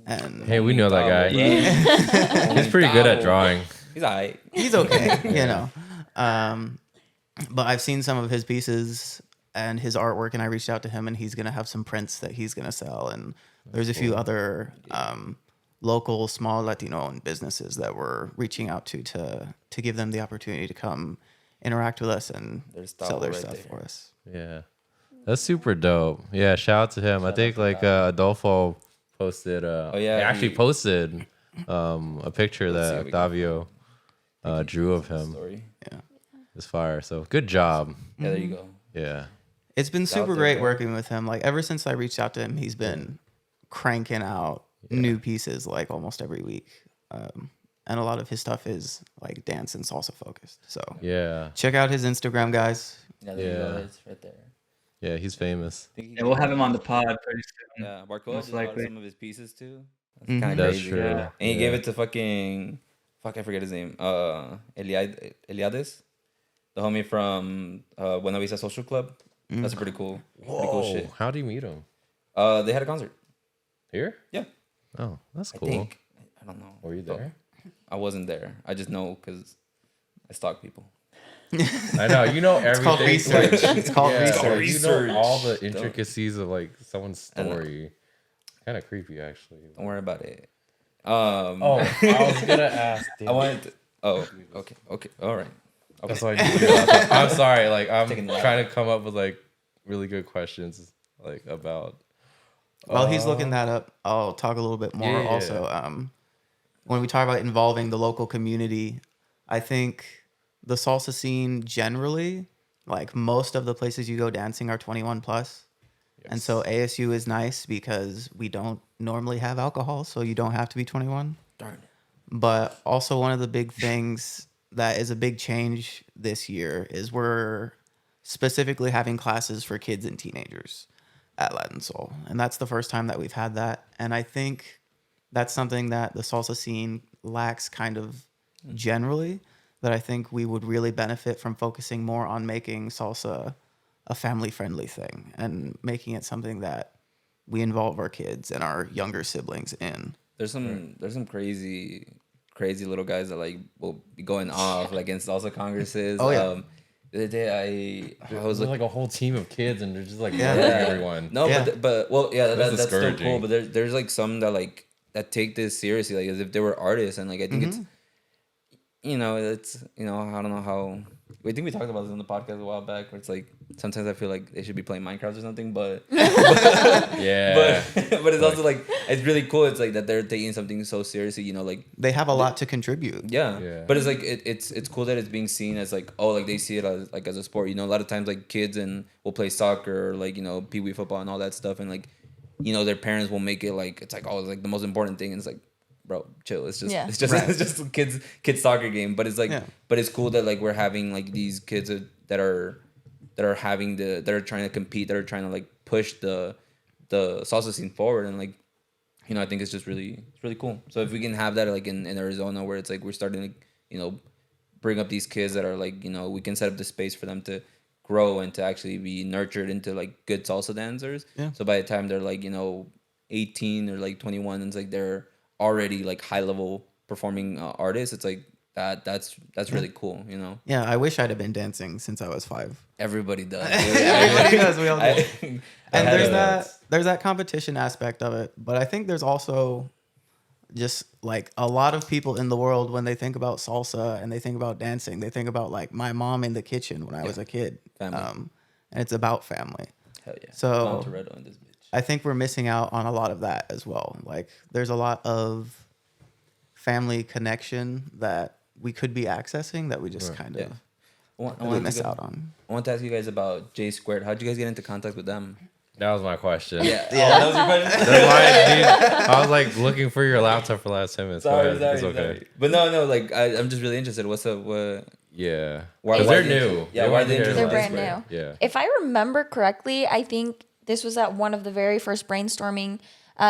And Hey, we know that guy. Yeah. He's pretty good at drawing. He's alright. he's okay, you know. But I've seen some of his pieces and his artwork, and I reached out to him, and he's gonna have some prints that he's gonna sell. And there's a few other local small Latino-owned businesses that we're reaching out to give them the opportunity to come interact with us and sell their stuff for us. Yeah, that's super dope. Yeah, shout out to him. I think like Adolfo posted. He actually posted a picture that Octavio drew of him. Story. Yeah. It's fire. So good job. Yeah, there you go. Yeah. It's been out super there, great bro. working with him. Like ever since I reached out to him, he's been cranking out new pieces like almost every week. and a lot of his stuff is like dance and salsa focused. So Yeah. check out his Instagram, guys. Yeah, there you go. Yeah. It's right there. Yeah, he's famous. Think he Yeah, we'll can- have him on the pod pretty soon. Yeah, Barcoa Most just bought likely. some of his pieces too. That's Mhm. kind of That's crazy. true. Yeah. And he gave it to fucking I forget his name. Eliades, the homie from Buena Vista Social Club. That's pretty cool. Pretty cool shit. How do you meet him? They had a concert. Here? Yeah, Oh, that's I cool. think. I don't know. Were you there? I wasn't there. I just know because I stalk people. I know. You know everything. It's called research. like- It's called yeah, research. like, you know all the Research. intricacies of like someone's story. Kind of creepy, actually. Don't worry about it. Oh, I was gonna ask. I wanted to. Oh, okay, all right. Okay. That's why I'm sorry. Like I'm Taking it out. trying to come up with like really good questions, like about. While he's looking that up, I'll talk a little bit more. Yeah. Also, when we talk about involving the local community, I think the salsa scene generally, like most of the places you go dancing are 21 plus. And so ASU is nice because we don't normally have alcohol, so you don't have to be 21. Darn it. But also one of the big things that is a big change this year is we're specifically having classes for kids and teenagers at Latin Soul. And that's the first time that we've had that. And I think that's something that the salsa scene lacks kind of generally, that I think we would really benefit from focusing more on making salsa a family-friendly thing and making it something that we involve our kids and our younger siblings in. There's some crazy little guys that like will be going off like in salsa congresses. Oh, yeah. The other day I was There's like, like a whole team of kids, and they're just like Yeah. murdering everyone. no, Yeah. but well, yeah, That's that's still cool. discouraging. But there's like some that take this seriously, like as if they were artists, and like I think it's, it's I don't know how. I think we talked about this on the podcast a while back, where it's like sometimes I feel like they should be playing Minecraft or something, but Yeah. but it's also like it's really cool. It's like that they're taking something so seriously, like. They have a lot to contribute. Yeah. Yeah. But it's like it's cool that it's being seen as like, oh, like they see it as like as a sport. A lot of times like kids and will play soccer or like, pee-wee football and all that stuff, and like, their parents will make it like it's like, oh, it's like the most important thing, and it's like, bro, chill. It's just Yeah. it's just Right. it's just a kids soccer game. But it's like but it's cool that like we're having like these kids that are that are trying to compete, that are trying to like push the salsa scene forward, and like I think it's really cool. So if we can have that like in Arizona, where it's like we're starting to bring up these kids that are like we can set up the space for them to grow and to actually be nurtured into like good salsa dancers. Yeah. So by the time they're like 18 or like 21, and it's like they're already like high level performing artists. It's like that's really cool. Yeah, I wish I'd have been dancing since I was 5. Everybody does. Everybody does. We all do. I And had there's that competition aspect of it, but I think there's also just like a lot of people in the world, when they think about salsa and they think about dancing, they think about like my mom in the kitchen when I was a kid. Family. And it's about family. Hell yeah. So- Mom Toretto in this bitch. I think we're missing out on a lot of that as well. Like there's a lot of family connection that we could be accessing that we just kind of Yeah. I really want miss to out on. I want to ask you guys about JSquared. How'd you guys get into contact with them? That was my question. Yeah. That was your question. That's why, dude, I was like looking for your laptop for the last 10 minutes. Go Sorry, ahead. It's sorry, okay. sorry. But no, like I'm just really interested. What's up? What? Yeah. Why- Because why they're the new. interest? Yeah, They why wanted the to hear interest? They're about brand it. new. Yeah. If I remember correctly, I think this was at one of the very first brainstorming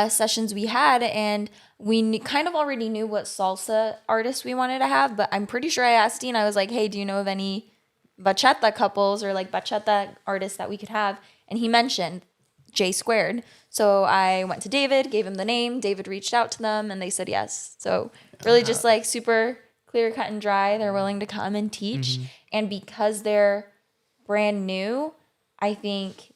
sessions we had, and we kind of already knew what salsa artists we wanted to have, but I'm pretty sure I asked Dean, I was like, hey, do you know of any bachata couples or like bachata artists that we could have? And he mentioned JSquared. So I went to David, gave him the name. David reached out to them and they said yes. So really just like super clear, cut and dry. They're willing to come and teach. And because they're brand new, I think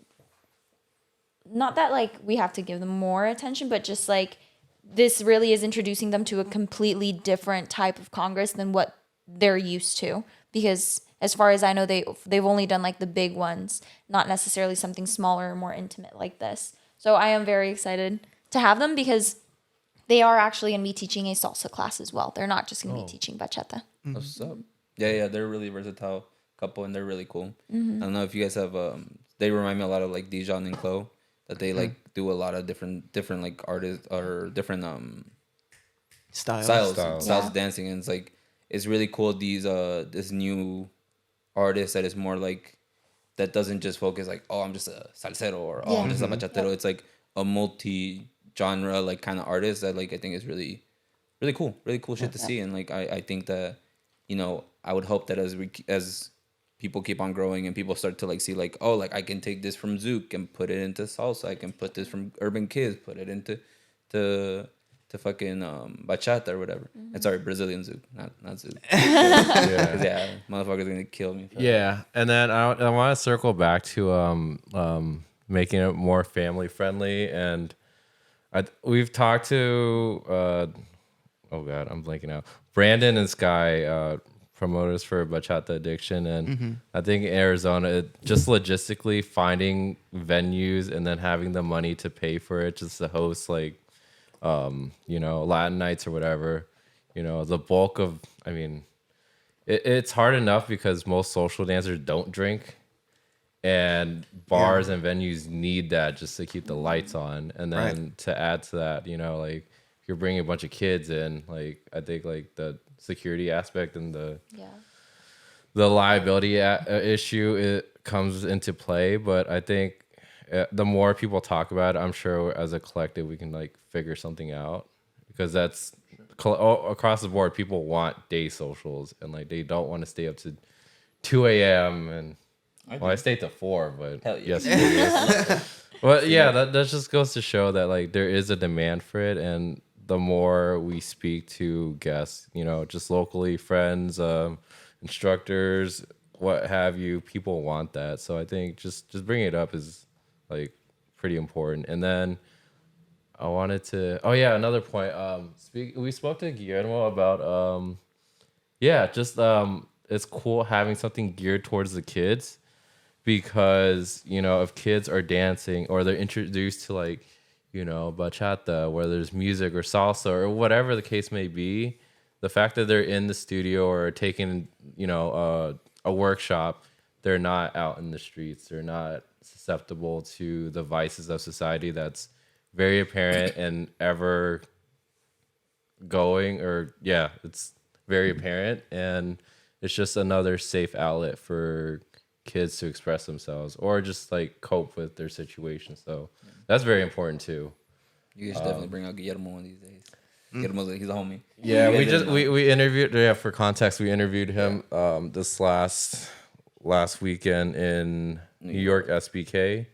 not that like we have to give them more attention, but just like this really is introducing them to a completely different type of Congress than what they're used to. Because as far as I know, they've only done like the big ones, not necessarily something smaller or more intimate like this. So I am very excited to have them because they are actually going to be teaching a salsa class as well. They're not just going to be teaching bachata. What's up? Yeah, they're a really versatile couple, and they're really cool. I don't know if you guys have. They remind me a lot of like Dijon and Chloe, that they like do a lot of different like artists or different styles. styles of dancing, and it's like it's really cool. These this new artist that is more like that doesn't just focus like, oh, I'm just a salsero, or oh, I'm just a bachatero. It's like a multi genre like kind of artist that like I think is really really cool shit to see. And like I think that, you know, I would hope that as people keep on growing and people start to like see like, oh, like I can take this from Zouk and put it into salsa. I can put this from Urban Kids, put it into to fucking bachata or whatever. And sorry, Brazilian Zouk, not Zouk. Because yeah, motherfuckers gonna kill me. Yeah, and then I want to circle back to making it more family friendly, and we've talked to oh god, I'm blanking out. Brandon and Sky, promoters for Bachata Addiction, and I think in Arizona, just logistically finding venues and then having the money to pay for it, just to host like you know, Latin nights or whatever. You know, the bulk of, I mean, it's hard enough because most social dancers don't drink, and bars and venues need that just to keep the lights on. And then to add to that, you know, like if you're bringing a bunch of kids in, like I think like the security aspect and the liability issue, it comes into play. But I think the more people talk about it, I'm sure as a collective we can like figure something out, because that's across the board. People want day socials, and like they don't want to stay up to 2 a.m. and I stayed to 4, but Hell yeah. yes. Well, yeah, that just goes to show that like there is a demand for it, and the more we speak to guests, you know, just locally, friends, instructors, what have you, people want that. So I think just bringing it up is like pretty important. And then I wanted to, oh yeah, another point. We spoke to Guillermo about it's cool having something geared towards the kids, because you know, if kids are dancing or they're introduced to like, you know, bachata, where there's music or salsa or whatever the case may be, the fact that they're in the studio or taking, you know, a workshop, they're not out in the streets. They're not susceptible to the vices of society that's very apparent and ever going, or yeah, it's very apparent, and it's just another safe outlet for kids to express themselves or just like cope with their situation. So that's very important too. You guys should definitely bring out Guillermo one of these days. Guillermo's he's a homie. Yeah, we interviewed. Yeah, for context, we interviewed him this last weekend in New York SBK,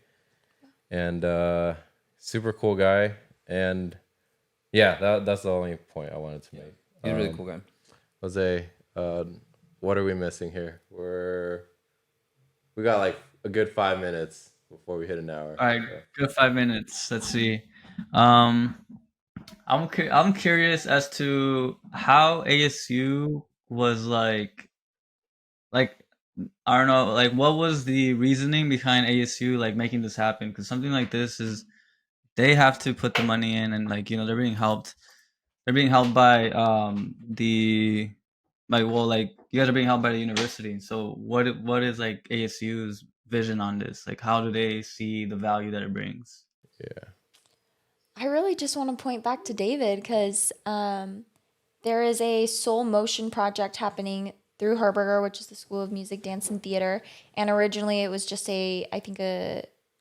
and super cool guy. And yeah, that's the only point I wanted to make. He's a really cool guy. Jose, what are we missing here? We got like a good 5 minutes before we hit an hour. All right, good 5 minutes. Let's see. I'm curious as to how ASU was like I don't know, like what was the reasoning behind ASU like making this happen? Because something like this is they have to put the money in, and like, you know, they're being helped. They're being helped by the like you guys are being helped by the university. So what is like ASU's vision on this? Like how do they see the value that it brings? Yeah. I really just want to point back to David because there is a Soul Motion project happening through Herberger, which is the School of Music, Dance, and Theater. And originally it was just a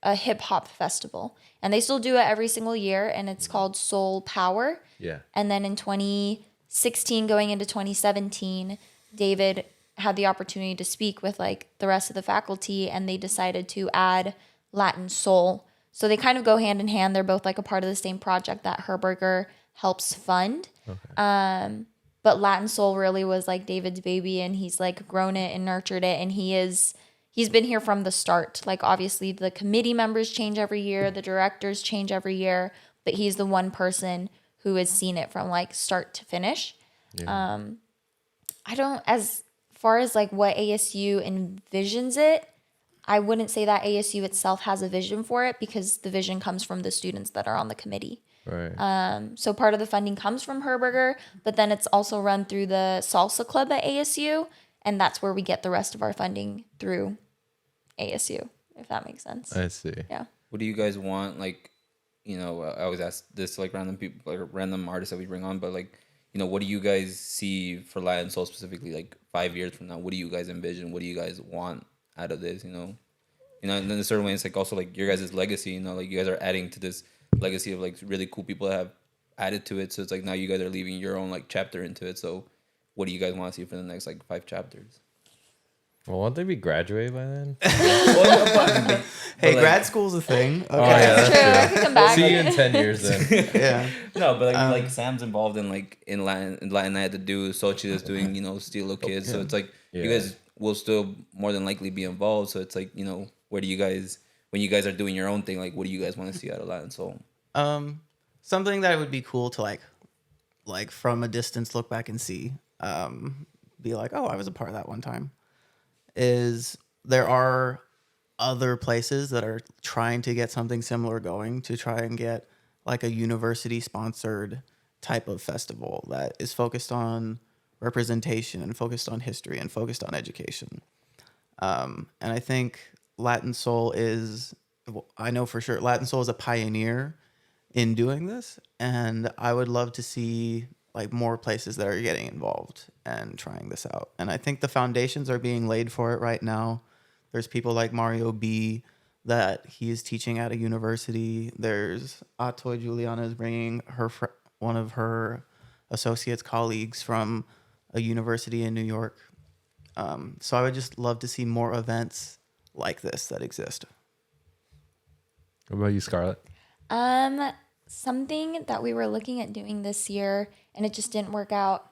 hip hop festival. And they still do it every single year, and it's called Soul Power. Yeah. And then in 2016, going into 2017, David had the opportunity to speak with like the rest of the faculty, and they decided to add Latin Soul. So they kind of go hand in hand. They're both like a part of the same project that Herberger helps fund. Okay. But Latin Soul really was like David's baby, and he's like grown it and nurtured it. And he's been here from the start. Like obviously the committee members change every year, the directors change every year, but he's the one person who has seen it from like start to finish. Yeah. As far as like what ASU envisions it, I wouldn't say that ASU itself has a vision for it, because the vision comes from the students that are on the committee. Right. So part of the funding comes from Herberger, but then it's also run through the Salsa Club at ASU, and that's where we get the rest of our funding through ASU, if that makes sense. I see. Yeah. What do you guys want? Like, you know, I always ask this to like random people, like random artists that we bring on, but like, what do you guys see for Latin Soul specifically, like 5 years from now? What do you guys envision? What do you guys want out of this? And in a certain way, it's like also like your guys' legacy. Like you guys are adding to this legacy of like really cool people that have added to it. So it's like now you guys are leaving your own like chapter into it. So what do you guys want to see for the next like 5 chapters? Well, won't they be graduated by then? Hey, like- grad school's a thing. Okay. Oh, yeah, True, I can come back. See you in 10 years then. Yeah. No, but like Sam's involved in like in Latin I had to do. Sochi is doing Stilo Kids. So it's like you Yeah. guys will still more than likely be involved. So it's like where do you guys when you guys are doing your own thing, like what do you guys want to see out of Latin Soul? Something that would be cool to like from a distance look back and see, be like, oh, I was a part of that one time. Is there are other places that are trying to get something similar going to try and get like a university sponsored type of festival that is focused on representation and focused on history and focused on education. And I think Latin Soul I know for sure Latin Soul is a pioneer in doing this, and I would love to see like more places that are getting involved and trying this out. And I think the foundations are being laid for it right now. There's people like Mario B that he is teaching at a university. There's Atoy Juliana is bringing one of her associates colleagues from a university in New York. So I would just love to see more events like this that exist. What about you, Scarlett? Something that we were looking at doing this year and it just didn't work out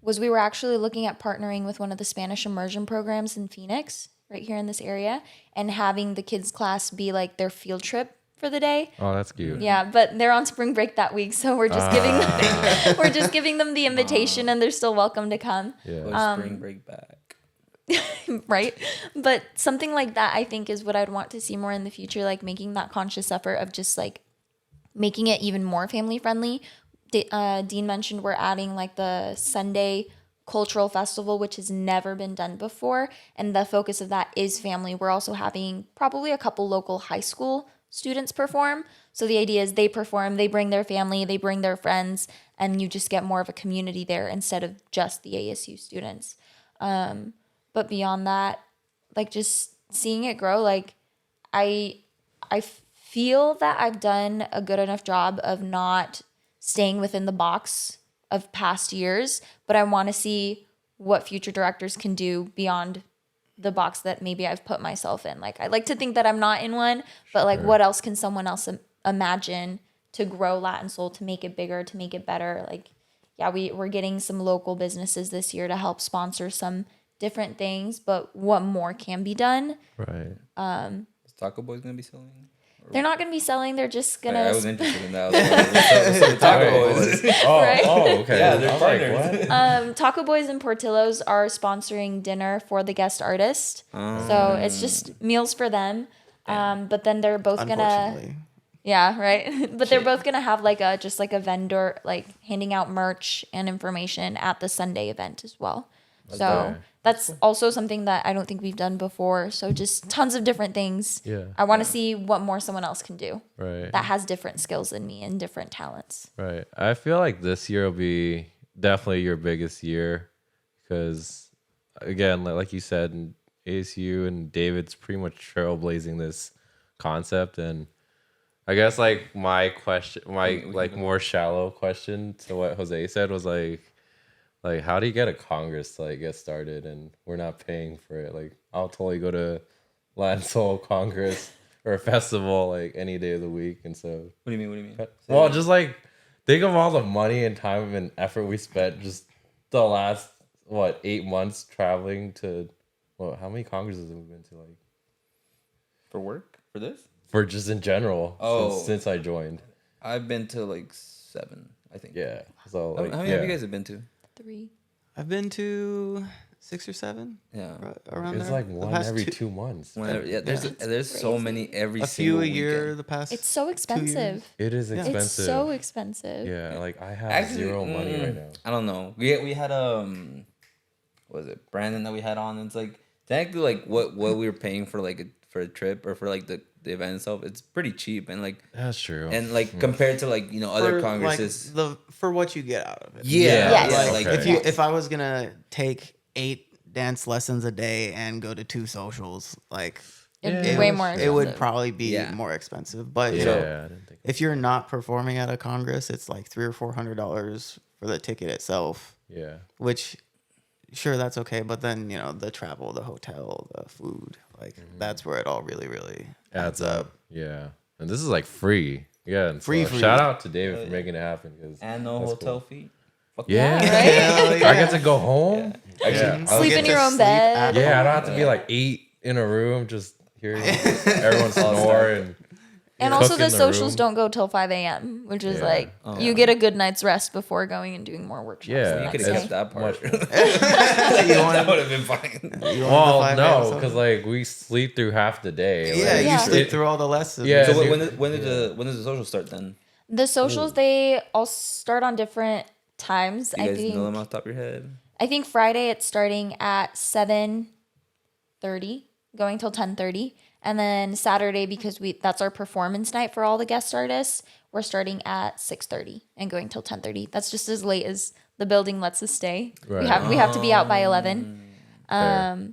was we were actually looking at partnering with one of the Spanish immersion programs in Phoenix, right here in this area, and having the kids class be like their field trip for the day. Oh, that's cute. Yeah, but they're on spring break that week, so we're just giving them the invitation, and they're still welcome to come. Yeah. Spring break back. Right? But something like that, I think, is what I'd want to see more in the future, like making that conscious effort of just like making it even more family friendly. Dean mentioned we're adding like the Sunday cultural festival, which has never been done before. And the focus of that is family. We're also having probably a couple local high school students perform. So the idea is they perform, they bring their family, they bring their friends, and you just get more of a community there instead of just the ASU students. But beyond that, like just seeing it grow, like I feel that I've done a good enough job of not staying within the box of past years, but I want to see what future directors can do beyond the box that maybe I've put myself in. Like I like to think that I'm not in one, but like what else can someone else imagine to grow Latin Soul, to make it bigger, to make it better? Like, yeah, we're getting some local businesses this year to help sponsor some different things, but what more can be done? Right. Is Taco Boy's gonna be selling? They're not going to be selling. They're just going I was to... interested in that. What's up with Taco Boys? Right? Okay. Yeah, they're I was like, partners. what? Taco Boys and Portillo's are sponsoring dinner for the guest artist. So it's just meals for them. But then they're both going to... Unfortunately. Yeah, right? But they're both going to have like a vendor like handing out merch and information at the Sunday event as well. So that's also something that I don't think we've done before. So just tons of different things. Yeah. I want to see what more someone else can do Right. that has different skills than me and different talents. Right. I feel like this year will be definitely your biggest year because, again, like you said, ASU and David's pretty much trailblazing this concept. And I guess like my question, my like more shallow question to what Jose said was like how do you get a Congress to like get started and we're not paying for it? Like I'll totally go to Latin Soul Congress or a festival like any day of the week. And so What do you mean? well, just like think of all the money and time and effort we spent just the last 8 months traveling to how many congresses have we been to like For work? For this? for just in general since I joined. I've been to like 7, I think. Yeah. So How like, many have you guys been to? 3. I've been to 6 or 7. Yeah. Around it's there. like The one past every 2 2 months. Whenever, yeah, there's so crazy. many every a single few a year weekend. the past. It's so 2 years. expensive. It is expensive. It's so expensive. Yeah, like I have Actually, zero money right now. I don't know. We had what was it, Brandon that we had on? It's like technically like what we were paying for like for a trip or for like the event itself, it's pretty cheap and like That's true. and like compared to like other For, congresses. like, for what you get out of it. Yeah, Yes. yeah, Like like if I was gonna take 8 dance lessons a day and go to 2 socials, like It'd Yeah. be way more expensive. it would probably be Yeah. more expensive. But yeah, so I didn't think. if you're not performing at a congress, it's like $300 or $400 for the ticket itself, Yeah. which sure that's okay. But then the travel, the hotel, the food, like that's where it all really adds up. Yeah. And this is like free. Yeah. And Free. Shout out to David for making it happen. and no that's hotel cool. fee. Fuck Yeah. Right? Hell I get to go home. Actually, Yeah. I was- Sleep in your own bed. Yeah, I don't have to be like 8 in a room just hearing everyone snore and And cook also in the the socials room. don't go till 5 a.m., which is Yeah. like you get a good night's rest before going and doing more workshops. Yeah. the you could next have day. kept that part. much That would have been fine. You want the well, 5 no, a.m. because like we sleep through half the day. Yeah, like, you Yeah. sleep it- through all the lessons. Yeah. So you- when does the social start then? The socials, they all start on different times. Do you guys know them off the top of your head? I think Friday it's starting at 7:30, going till 10:30, and then Saturday, because that's our performance night for all the guest artists, we're starting at 6:30 and going till 10:30. That's just as late as the building lets us stay. Right. We have to be out by 11. Fair.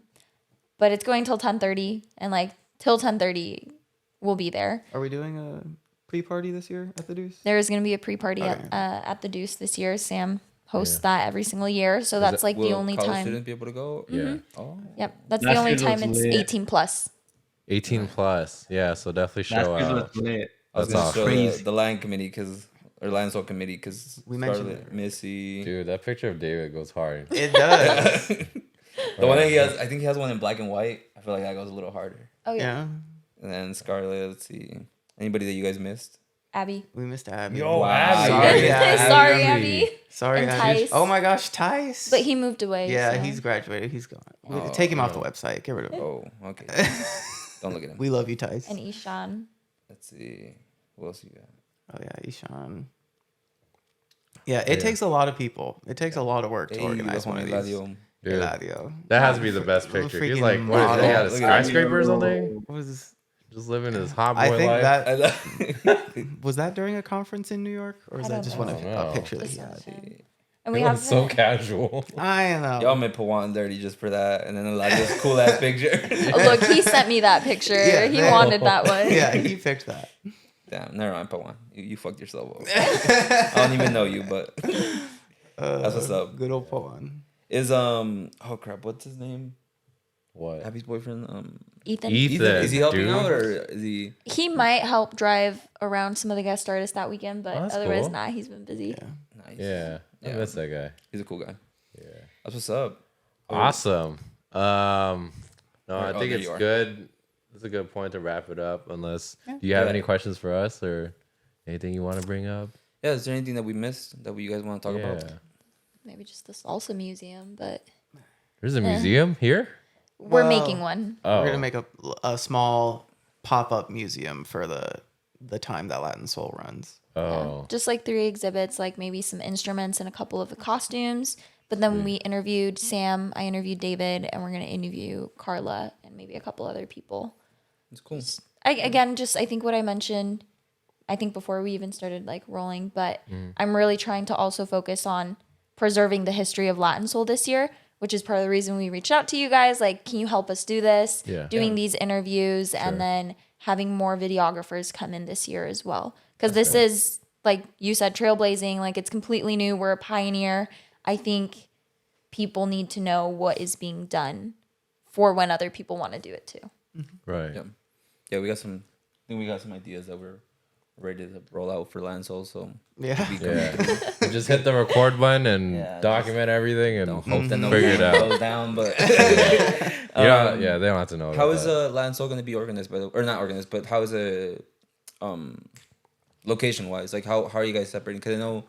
But it's going till 10:30, and like till 10:30 we'll be there. Are we doing a pre-party this year at the Deuce? There is going to be a pre-party Okay. at the Deuce this year. Sam hosts that every single year, so that's like the Will only college time. students be able to go? Yeah. Oh, Yep, that's the Last only year's time was it's lit. 18 plus. 18 plus. Yeah, so definitely Last show year's up. was lit. I was That's gonna show Crazy. the Lion Committee or Lion Soul Committee because We mentioned Scarlet, it. Missy. Dude, that picture of David goes hard. It does. The one that he has, I think he has one in black and white. I feel like that goes a little harder. Oh yeah, Yeah, And then Scarlet, let's see. Anybody that you guys missed? Abby. we missed Abby. Yo, Wow. Abby. Sorry, Abby. Sorry, Abby. Sorry, And Abby. Tice. Oh my gosh, Tice. But he moved away. yeah, so. he's graduated. He's gone. Oh, Take him off the website. Get rid of him. Oh, okay. Don't look at him. We love you, Tice. And Ishan. Let's see. What else you got? Oh yeah, Ishan. Yeah, it takes a lot of people. It takes a lot of work to Hey, organize one of these. Eladio. Dude, Eladio. that has to be the best picture. He's like, Freaking what is it? He had a model. Look at skyscraper or something? What was Just living his hot boy I think life. that was that during a conference in New York, or was I that don't just know. one I of don't a know. picture that This he had? is him. And It we have was so casual. I know. Y'all made Pawan dirty just for that, and then Eladio's cool ass picture. Oh, look, he sent me that picture. Yeah, he that- wanted that one. Yeah, he picked that. Damn, never mind, Pawan. You fucked yourself up. I don't even know you, but that's what's up. Good old Pawan. Is oh crap, what's his name? What? Abby's boyfriend. Ethan. Ethan. Is he helping dude. out or is he? He might help drive around some of the guest artists that weekend, but Oh, that's otherwise, cool. nah, he's been busy. Yeah. Nice. Yeah, I Yeah. miss that guy. He's a cool guy. Yeah. That's what's up. Awesome. No, I Oh, think there it's you are. good. It's a good point to wrap it up. Unless, do you have Yeah. any questions for us or anything you want to bring up? Yeah, is there anything that we missed that you guys want to talk about? Maybe just the salsa museum, but There's a museum here. we're Well, making one. Oh, We're gonna make a small pop-up museum for the time that Latin Soul runs. oh, Just like 3 exhibits, like maybe some instruments and a couple of the costumes. But then we interviewed Sam, I interviewed David, and we're going to interview Carla and maybe a couple other people. It's cool. I think what I mentioned, I think before we even started like rolling, but I'm really trying to also focus on preserving the history of Latin Soul this year, which is part of the reason we reached out to you guys. Like, can you help us do this? Yeah. Doing these interviews and then having more videographers come in this year as well. Because this is, like you said, trailblazing. Like, it's completely new. We're a pioneer. I think people need to know what is being done for when other people want to do it too. right. Yeah. Yeah, we got some. I think we got some ideas that we're ready to roll out for Lion Soul. So Yeah. we'll be coming Yeah. through. You just hit the record button and Yeah, document everything and Don't hope that no figure it one out. goes down, but Yeah, they don't have to know. how about is that. Lion Soul going to be organized or not organized, but how is it location wise? Like how are you guys separating? Because I know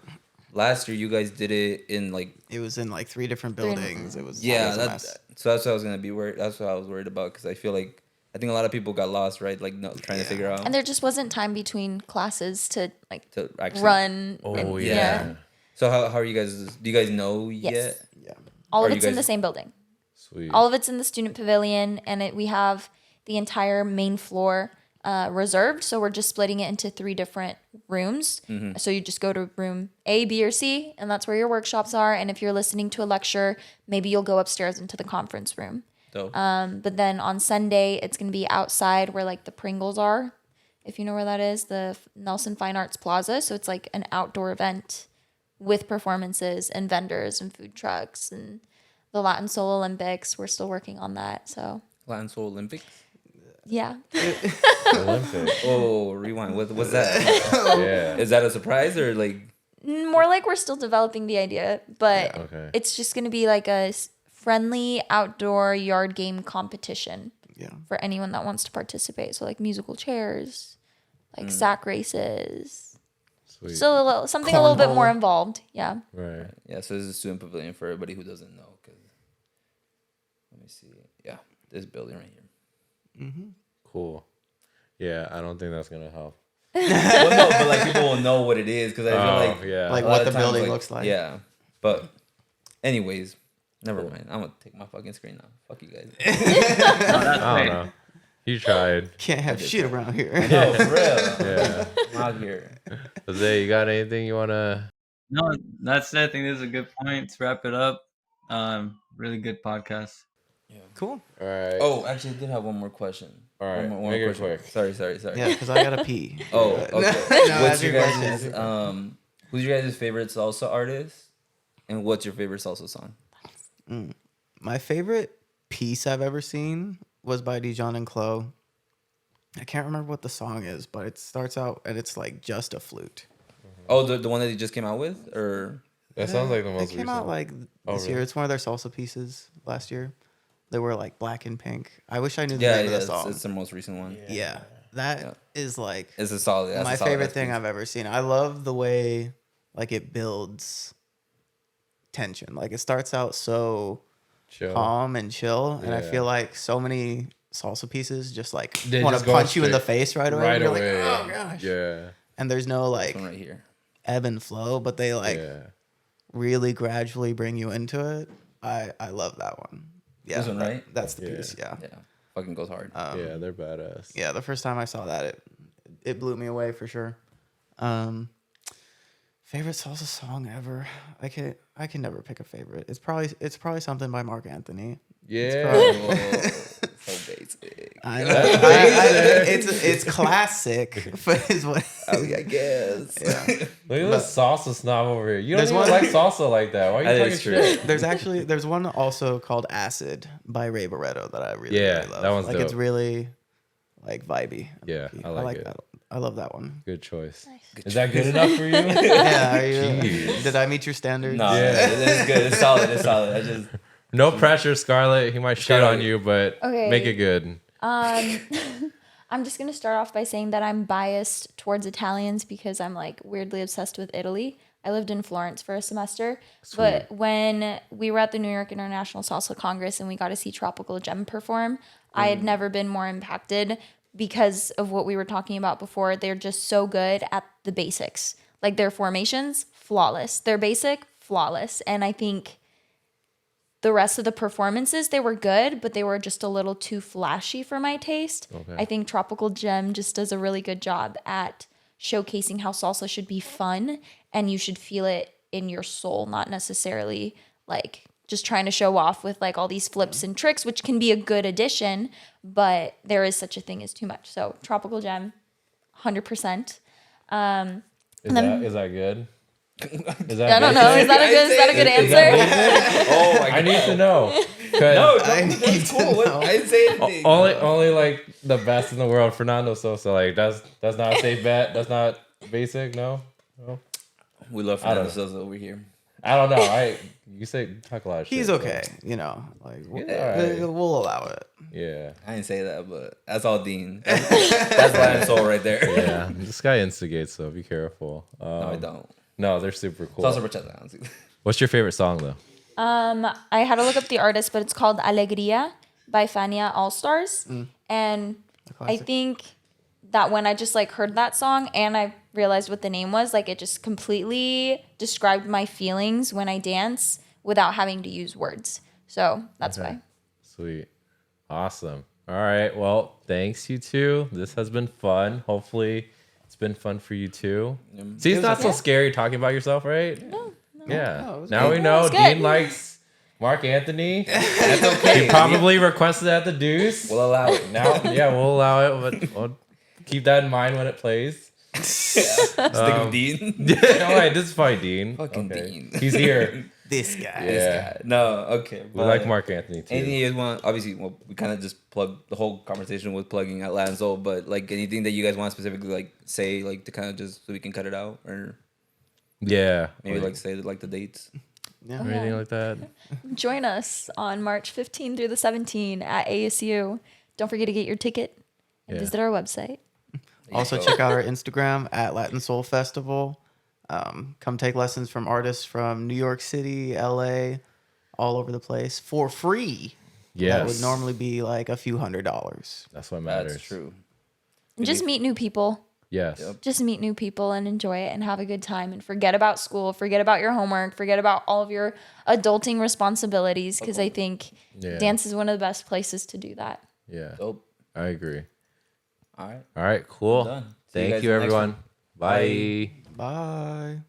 last year you guys did it in like It was in like 3 different buildings. It was yeah, a mess. so that's what I was gonna be worried. That's what I was worried about because I feel like I think a lot of people got lost, right? Like trying to figure out And there just wasn't time between classes to like to actually run. Oh and- yeah. So how are you guys? Do you guys know Yes. yet? Yeah. All Are of you it's in guys- the same building. Sweet. All of it's in the student pavilion, and we have the entire main floor reserved. So we're just splitting it into 3 different rooms. So you just go to room A, B, or C, and that's where your workshops are. And if you're listening to a lecture, maybe you'll go upstairs into the conference room. Dope. But then on Sunday, it's going to be outside where like the Pringles are, if you know where that is, the Nelson Fine Arts Plaza. So it's like an outdoor event with performances and vendors and food trucks and the Latin Soul Olympics. We're still working on that. So Latin Soul Olympics. yeah. Olympic. Oh, rewind. What's that? Yeah. Is that a surprise or like? More like we're still developing the idea, but Okay. it's just going to be like a friendly outdoor yard game competition Yeah. for anyone that wants to participate. So like musical chairs, like sack races. Sweet. So something a little bit Cornhole. more involved. Yeah. Right. Yeah. So this is a student pavilion for everybody who doesn't know. Cause let me see. Yeah, this building right here. Cool. Yeah, I don't think that's gonna help. Well, no, but like people will know what it is because I feel like yeah. Like a lot what of the times, building looks like. Yeah, but anyways, never mind. I'm gonna take my fucking screen now. Fuck you guys. I don't know. You tried. Can't have shit around here. No, for real. Yeah. I'm out here. Jose, you got anything you wanna? No, that's it. I think this is a good point to wrap it up. Really good podcast. Cool. All right. Oh, actually, I did have one more question. All right, One more make it question. quick. Sorry. Yeah, because I gotta pee. Oh, But- okay. No, What's ask your your question, guys' ask your question. who's your guys' favorite salsa artist? And what's your favorite salsa song? My favorite piece I've ever seen was by Dijon and Chloe. I can't remember what the song is, but it starts out and it's like just a flute. Oh, the one that they just came out with, or That sounds like the most It came recent. out like this year. really? It's one of their salsa pieces last year. They were like black and pink. I wish I knew the yeah, name of the it's song. the most recent one. Yeah, that is like It's a solid. That's my a solid favorite ass thing piece. I've ever seen. I love the way like it builds tension. Like it starts out so Chill. calm and chill, and I Yeah. feel like so many salsa pieces just like They want just to go punch you in the straight- face right away. Right and you're away. Like, oh gosh. Yeah. And there's no like This one right here. ebb and flow, but they like Yeah. really gradually bring you into it. I love that one. Yeah, This one, right? That's the Yeah. piece. Yeah. Yeah, fucking goes hard. Yeah, they're badass. Yeah, the first time I saw that, it blew me away for sure. Favorite salsa song ever? I can never pick a favorite. It's probably something by Mark Anthony. Yeah. Oh, so basic. I know. It's classic, but it's what. I guess. Yeah. Look at this salsa snob over here. You don't There's even one- like salsa like that. Why are you That talking is true. shit? There's one also called Acid by Ray Barretto that I really Yeah, really love. that one's like it's dope. really like vibey. Yeah, I like it. that. I love that one. Good choice. Is that good enough for you? Yeah, are you? Jeez. Did I meet your standards? No, Yeah. it's good. It's solid. It's solid. I just No pressure, Scarlett. He might shit on you, but Okay. make it good. I'm just gonna start off by saying that I'm biased towards Italians because I'm like weirdly obsessed with Italy. I lived in Florence for a semester, but when we were at the New York International Salsa Congress and we got to see Tropical Gem perform, I had never been more impacted because of what we were talking about before. They're just so good at the basics. Like their formations, flawless. Their basic, flawless. And I think the rest of the performances, they were good, but they were just a little too flashy for my taste. Okay. I think Tropical Gem just does a really good job at showcasing how salsa should be fun and you should feel it in your soul, not necessarily like just trying to show off with like all these flips and tricks, which can be a good addition, but there is such a thing as too much. So Tropical Gem, 100%. Is that good? Is that I don't know. Is that a good Is that answer? basic? oh my I need to know. 'Cause No, I that's need to cool. What? know. I didn't say anything. only like the best in the world, Fernando Sosa. Like that's not a safe bet. That's not basic. No. We love I don't Fernando Sosa over here. I don't know. You say talk a lot of shit. He's so- okay. You know, like alright. we'll allow it. Yeah. I didn't say that, but that's all Dean. That's Latin Soul right there. Yeah. This guy instigates, so be careful. No, I don't. No, they're super cool. Salsa Bachata. honestly. What's your favorite song though? I had to look up the artist, but it's called Alegría by Fania All Stars. And I classic. think that when I just like heard that song and I realized what the name was, like it just completely described my feelings when I dance without having to use words. So that's why. Sweet. Awesome. All right. Well, thanks, you two. This has been fun. Hopefully, it's been fun for you too. See, it's not so scary talking about yourself, right? No. Yeah. No, it was Now good. we know It's good. Dean likes Mark Anthony. That's okay. He probably requested at the Deuce. We'll allow it. Now, yeah, we'll allow it, but we'll keep that in mind when it plays. Stick with Dean. All right, this is fine, Dean. Fucking Okay. Dean. He's here. This guy. Yeah. No, okay. We like Mark Anthony too. Anything you guys want? Obviously, well, we kind of just plug the whole conversation with plugging at Latin Soul, but like anything that you guys want specifically, like say, like to kind of just so we can cut it out, or Yeah. maybe like say like the dates. Yeah. or anything like that. Join us on March 15 through the 17 at ASU. Don't forget to get your ticket and Yeah. visit our website. Also, check out our Instagram at Latin Soul Festival. Come take lessons from artists from New York City, LA, all over the place for free. Yes. That would normally be like a few $100s. That's what matters. That's true. And just meet new people. Yes. Yep. Just meet new people and enjoy it and have a good time and forget about school, forget about your homework, forget about all of your adulting responsibilities because I think Yeah. dance is one of the best places to do that. Yeah. Dope. I agree. All right. All right. Cool. Done. See you Thank guys you, next everyone. one. Bye. Bye.